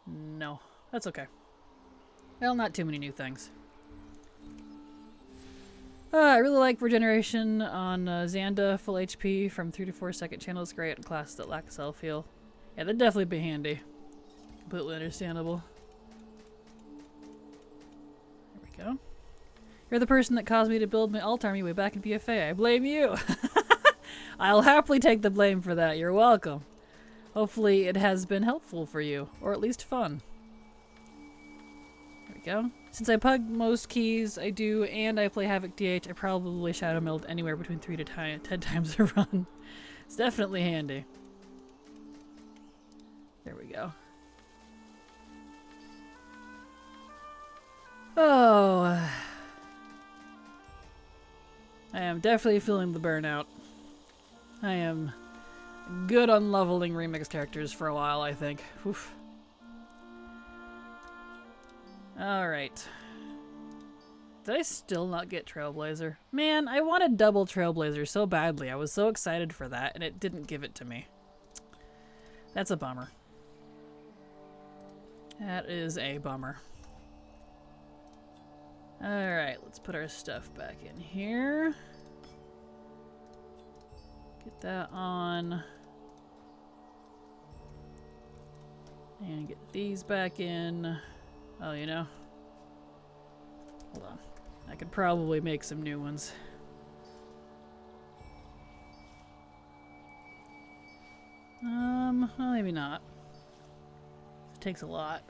No, that's okay. Well, not too many new things. I really like regeneration on Xanda, full HP from 3 to 4 second channel is great, and classes that lack a self heal. Yeah, that'd definitely be handy. Completely understandable. There we go. You're the person that caused me to build my alt army way back in BFA. I blame you! I'll happily take the blame for that. You're welcome. Hopefully it has been helpful for you, or at least fun. There we go. Since I pug most keys I do, and I play Havoc DH, I probably Shadow Meld anywhere between 3 to 10 times a run. It's definitely handy. There we go. Oh. I am definitely feeling the burnout. I am good on leveling remix characters for a while, I think. Oof. Alright. Did I still not get Trailblazer? Man, I wanted double Trailblazer so badly. I was so excited for that, and it didn't give it to me. That's a bummer. That is a bummer. Alright, let's put our stuff back in here. Get that on. And get these back in. Oh, you know. Hold on. I could probably make some new ones. Well, maybe not. It takes a lot.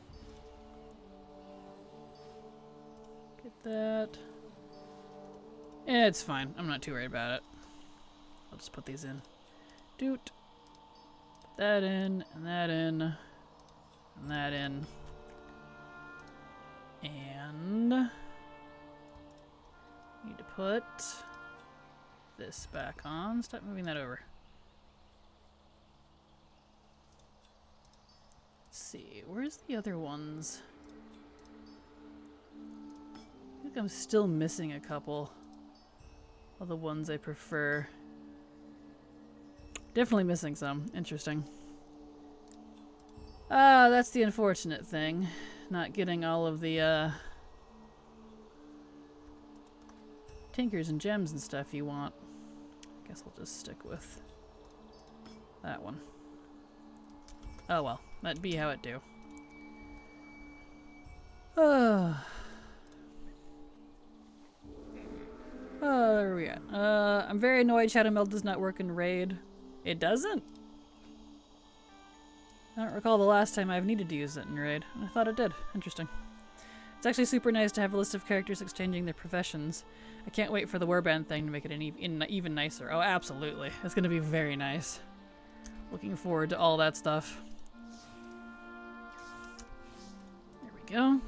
Get that. Yeah, it's fine. I'm not too worried about it. I'll just put these in. Doot. Put that in, and that in, and that in. And need to put this back on. Stop moving that over. Let's see, where's the other ones? I think I'm still missing a couple of the ones I prefer. Definitely missing some. Interesting. Ah, that's the unfortunate thing. Not getting all of the tinkers and gems and stuff you want. Guess I'll just stick with that one. Oh well, that'd be how it do. Oh, where are we at? I'm very annoyed Shadow Meld does not work in Raid. It doesn't? I don't recall the last time I've needed to use it in Raid. I thought it did. Interesting. It's actually super nice to have a list of characters exchanging their professions. I can't wait for the warband thing to make it even nicer. Oh, absolutely. It's going to be very nice. Looking forward to all that stuff. There we go.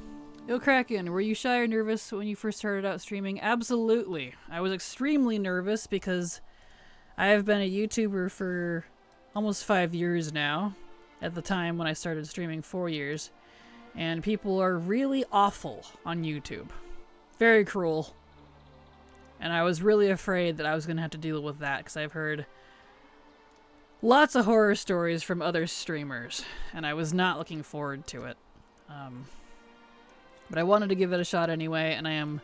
Yo, Kraken, were you shy or nervous when you first started out streaming? Absolutely. I was extremely nervous because I have been a YouTuber for almost 5 years now. At the time when I started streaming, 4 years. And people are really awful on YouTube. Very cruel. And I was really afraid that I was going to have to deal with that because I've heard lots of horror stories from other streamers. And I was not looking forward to it. But I wanted to give it a shot anyway, and I am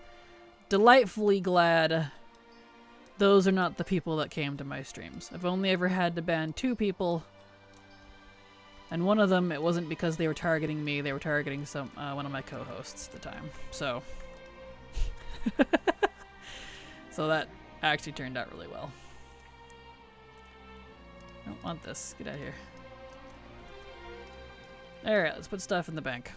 delightfully glad those are not the people that came to my streams. I've only ever had to ban 2 people. And one of them, it wasn't because they were targeting me, they were targeting one of my co-hosts at the time. So, so that actually turned out really well. I don't want this. Get out of here. Alright, let's put stuff in the bank.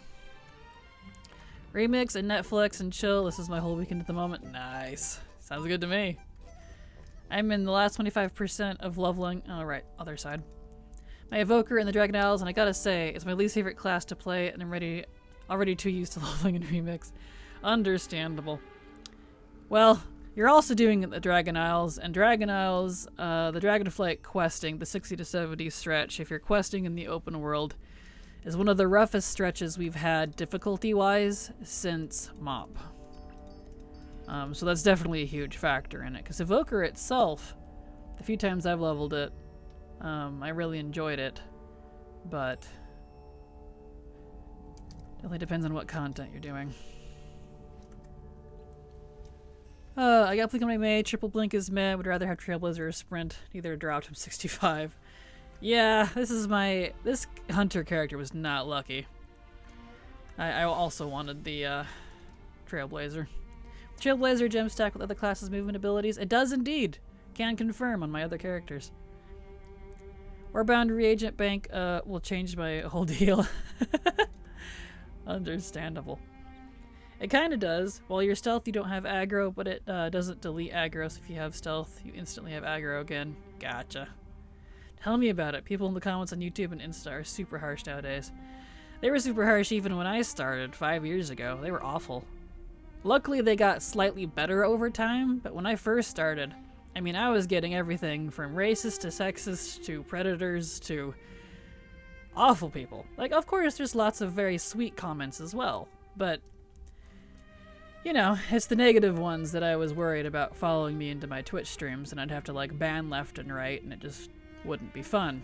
Remix and Netflix and chill. This is my whole weekend at the moment. Nice. Sounds good to me. I'm in the last 25% of leveling. Oh, right. Other side. My Evoker in the Dragon Isles, and I gotta say, it's my least favorite class to play, and I'm already too used to leveling in Remix. Understandable. Well, you're also doing the Dragon Isles, and Dragon Isles, the Dragonflight questing, the 60 to 70 stretch, if you're questing in the open world, is one of the roughest stretches we've had difficulty-wise since MOP. So that's definitely a huge factor in it, because Evoker itself, the few times I've leveled it, I really enjoyed it, but definitely depends on what content you're doing. I got Blink on my May, Triple Blink is meh, would rather have Trailblazer or Sprint, neither dropped him 65. Yeah, this Hunter character was not lucky. I also wanted the Trailblazer. Trailblazer gem stack with other classes' movement abilities? It does indeed! Can confirm on my other characters. Warbound reagent bank will change my whole deal. Understandable. It kind of does. While you're stealth, you don't have aggro, but it doesn't delete aggro, so if you have stealth, you instantly have aggro again. Gotcha. Tell me about it. People in the comments on YouTube and Insta are super harsh nowadays. They were super harsh even when I started 5 years ago. They were awful. Luckily, they got slightly better over time, but when I first started, I mean, I was getting everything from racist to sexist to predators to awful people. Like, of course, there's lots of very sweet comments as well, but, you know, it's the negative ones that I was worried about following me into my Twitch streams, and I'd have to, like, ban left and right, and it just wouldn't be fun.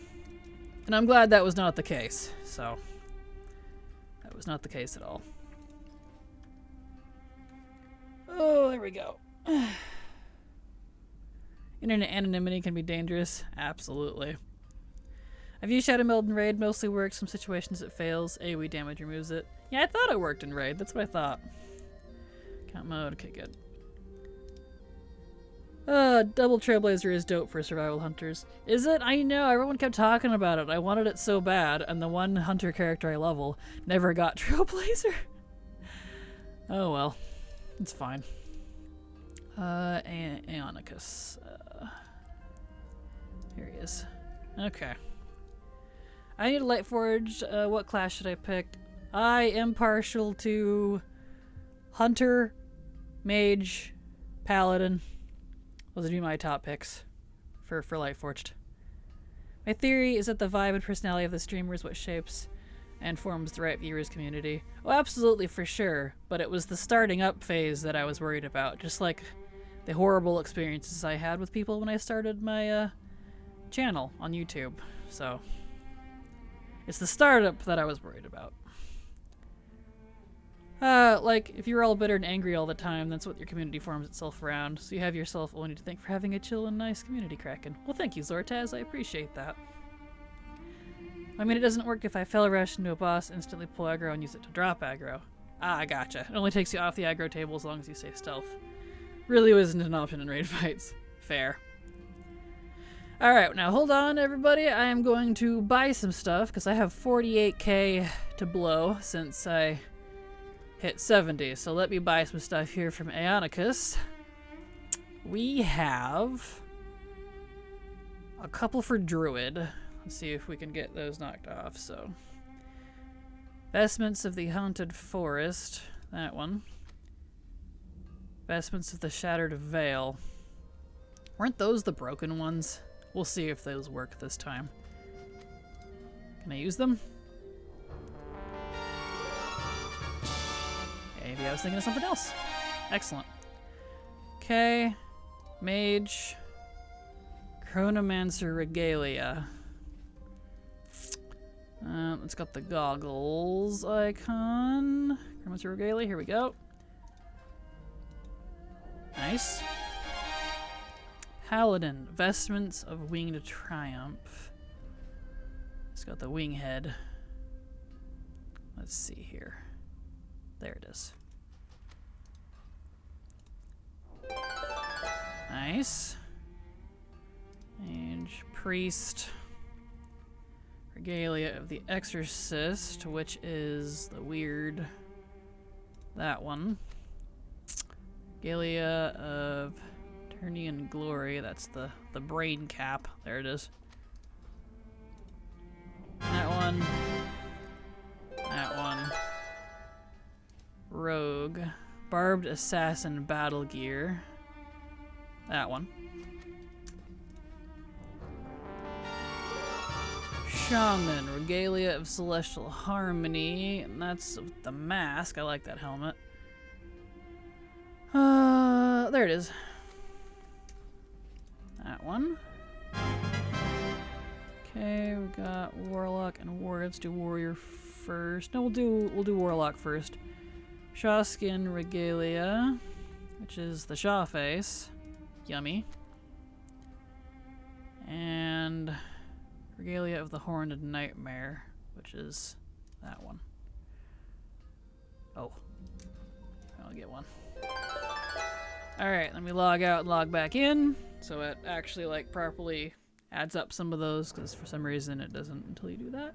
And I'm glad that was not the case, so that was not the case at all. Oh, there we go. Internet anonymity can be dangerous. Absolutely. I've used Shadow Meld in Raid. Mostly works. Some situations it fails. AoE damage removes it. Yeah, I thought it worked in Raid. That's what I thought. Count mode. Okay, good. Double Trailblazer is dope for survival hunters. Is it? I know, everyone kept talking about it. I wanted it so bad, and the one hunter character I level never got Trailblazer. Oh well. It's fine. Aeonicus. Here he is. Okay. I need a Lightforge. What class should I pick? I am partial to Hunter, Mage, Paladin. Those would be my top picks for Lightforged. My theory is that the vibe and personality of the streamer is what shapes and forms the right viewers community. Oh, absolutely, for sure. But it was the starting up phase that I was worried about. Just like the horrible experiences I had with people when I started my channel on YouTube. So it's the startup that I was worried about. Like, if you're all bitter and angry all the time, that's what your community forms itself around. So you have yourself only to thank for having a chill and nice community cracking. Well, thank you, Zortaz. I appreciate that. I mean, it doesn't work if I fell rush into a boss, instantly pull aggro, and use it to drop aggro. Ah, I gotcha. It only takes you off the aggro table as long as you stay stealth. Really wasn't an option in raid fights. Fair. Alright, now hold on, everybody. I am going to buy some stuff, because I have 48k to blow since I hit 70. So let me buy some stuff here from Aeonicus. We have a couple for Druid. Let's see if we can get those knocked off. So, Vestments of the Haunted Forest. That one. Vestments of the Shattered Veil. Weren't those the broken ones? We'll see if those work this time. Can I use them? Maybe I was thinking of something else. Excellent. Okay. Mage. Chronomancer Regalia. It's got the goggles icon. Chronomancer Regalia, here we go. Nice. Paladin. Vestments of Winged Triumph. It's got the wing head. Let's see here. There it is. Nice. Mage, Priest. Regalia of the Exorcist, which is the weird... that one. Regalia of Eternian Glory, that's the brain cap. There it is. That one. That one. Rogue. Barbed Assassin Battle Gear. That one. Shaman. Regalia of Celestial Harmony. And that's the mask. I like that helmet. There it is. That one. Okay, we got Warlock and Warrior. Let's do Warrior first. No, we'll do Warlock first. Shawskin Regalia, which is the Shaw face. Yummy. And Regalia of the Horned Nightmare, which is that one. Oh. I'll get one. Alright, let me log out and log back in, so it actually, like, properly adds up some of those, because for some reason it doesn't until you do that.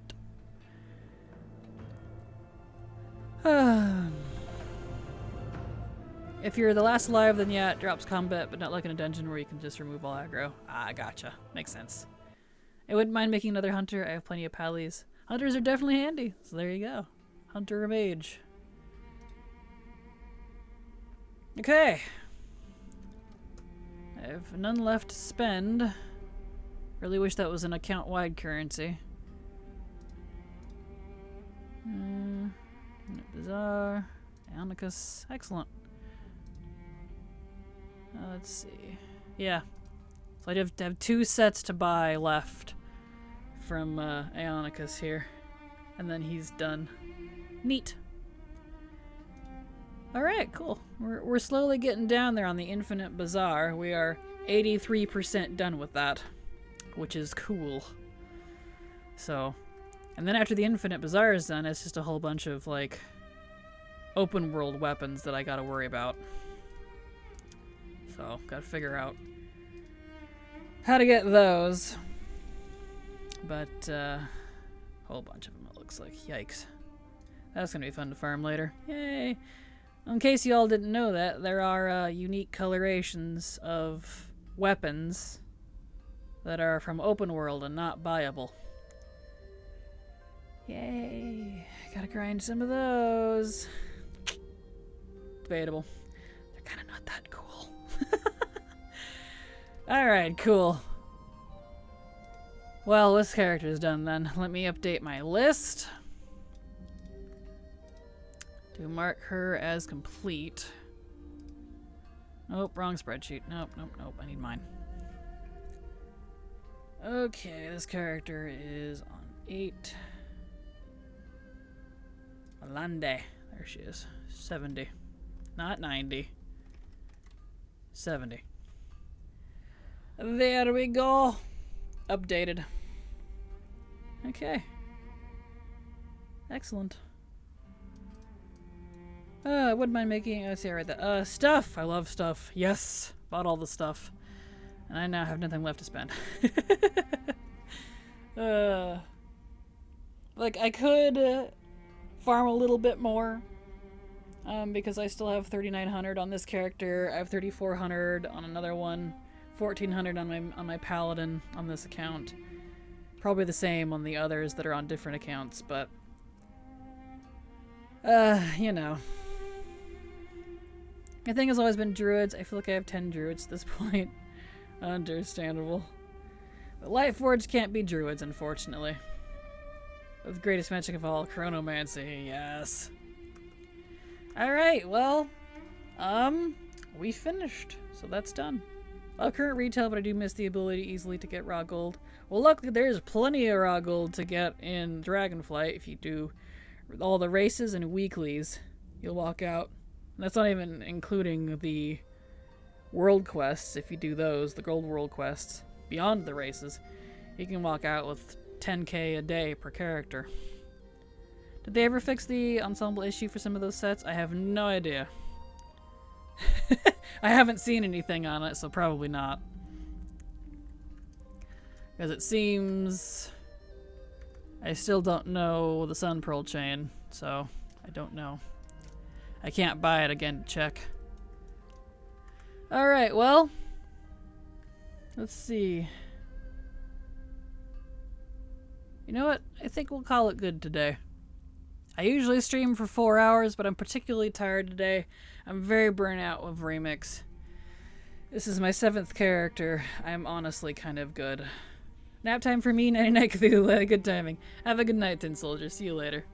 If you're the last alive, then yeah, it drops combat, but not like in a dungeon where you can just remove all aggro. Ah, gotcha. Makes sense. I wouldn't mind making another hunter. I have plenty of pallies. Hunters are definitely handy, so there you go. Hunter or mage. Okay. I have none left to spend. Really wish that was an account-wide currency. Bazaar. Aeonicus. Excellent. Let's see. Yeah. So I have to have 2 sets to buy left from Aeonicus here. And then he's done. Neat. Alright, cool. We're slowly getting down there on the Infinite Bazaar. We are 83% done with that, which is cool. So, and then after the Infinite Bazaar is done, it's just a whole bunch of, like, open world weapons that I gotta worry about. So, gotta figure out how to get those. But, a whole bunch of them, it looks like. Yikes. That's gonna be fun to farm later. Yay! In case you all didn't know that, there are unique colorations of weapons that are from open world and not buyable. Yay! Gotta grind some of those. Debatable. They're kinda not that cool. Alright, cool. Well, this character's done then. Let me update my list. To mark her as complete. Nope, wrong spreadsheet. Nope, nope, nope. I need mine. Okay, this character is on 8. Latte. There she is. 70. Not 90. 70. There we go. Updated. Okay. Excellent. I wouldn't mind making, let's see, right there. Stuff! I love stuff. Yes! Bought all the stuff. And I now have nothing left to spend. Like, I could farm a little bit more. Because I still have 3,900 on this character. I have 3,400 on another one. 1,400 on my paladin on this account. Probably the same on the others that are on different accounts, but you know. My thing has always been druids. I feel like I have 10 druids at this point. Understandable. But Lightforged can't be druids, unfortunately. With the greatest magic of all, chronomancy, yes. Alright, well, we finished. So that's done. I love current retail, but I do miss the ability easily to get raw gold. Well, luckily there's plenty of raw gold to get in Dragonflight if you do all the races and weeklies. You'll walk out. And that's not even including the world quests. If you do those, the gold world quests, beyond the races, you can walk out with 10k a day per character. Did they ever fix the ensemble issue for some of those sets? I have no idea. I haven't seen anything on it, so probably not. Because it seems I still don't know the Sun Pearl chain, so I don't know. I can't buy it again to check. Alright, well, let's see. You know what? I think we'll call it good today. I usually stream for 4 hours, but I'm particularly tired today. I'm very burnt out with Remix. This is my 7th character. I'm honestly kind of good. Nap time for me, night-night Cthulhu. Good timing. Have a good night, Tin Soldier. See you later.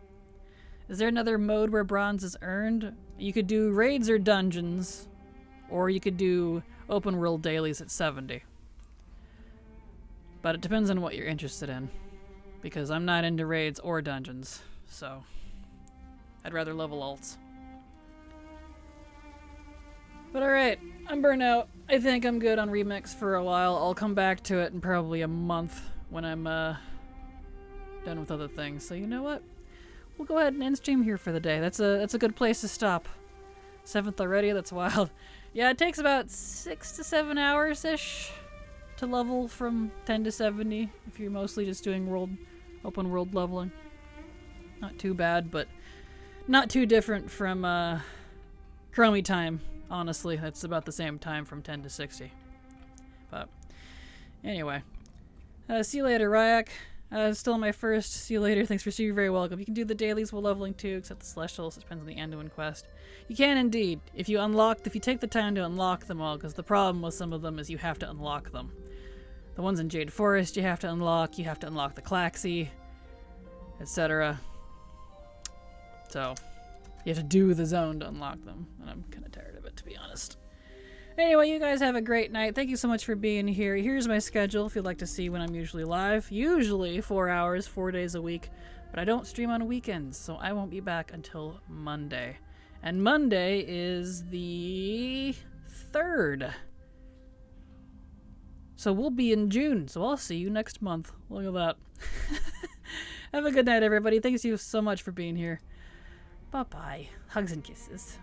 Is there another mode where bronze is earned? You could do raids or dungeons, or you could do open world dailies at 70. But it depends on what you're interested in, because I'm not into raids or dungeons, so I'd rather level alts. But alright, I'm burnt out. I think I'm good on Remix for a while. I'll come back to it in probably a month when I'm done with other things. So you know what? We'll go ahead and end stream here for the day. That's a good place to stop. 7th already? That's wild. Yeah, it takes about 6 to 7 hours-ish to level from 10 to 70 if you're mostly just doing open world leveling. Not too bad, but not too different from Chromie time. Honestly, that's about the same time from 10 to 60. But anyway, see you later, Ryak. Still my first. See you later. Thanks for streaming. You're very welcome. You can do the dailies while leveling too, except the Celestials. It depends on the Anduin quest. You can indeed, if you take the time to unlock them all, because the problem with some of them is you have to unlock them. The ones in Jade Forest you have to unlock the Claxi, etc. So you have to do the zone to unlock them, and I'm kind of tired of it, to be honest. Anyway, you guys have a great night. Thank you so much for being here. Here's my schedule if you'd like to see when I'm usually live. Usually 4 hours, 4 days a week, but I don't stream on weekends, so I won't be back until Monday. And Monday is the 3rd. So we'll be in June, so I'll see you next month. Look at that. Have a good night, everybody. Thanks you so much for being here. Bye-bye. Hugs and kisses.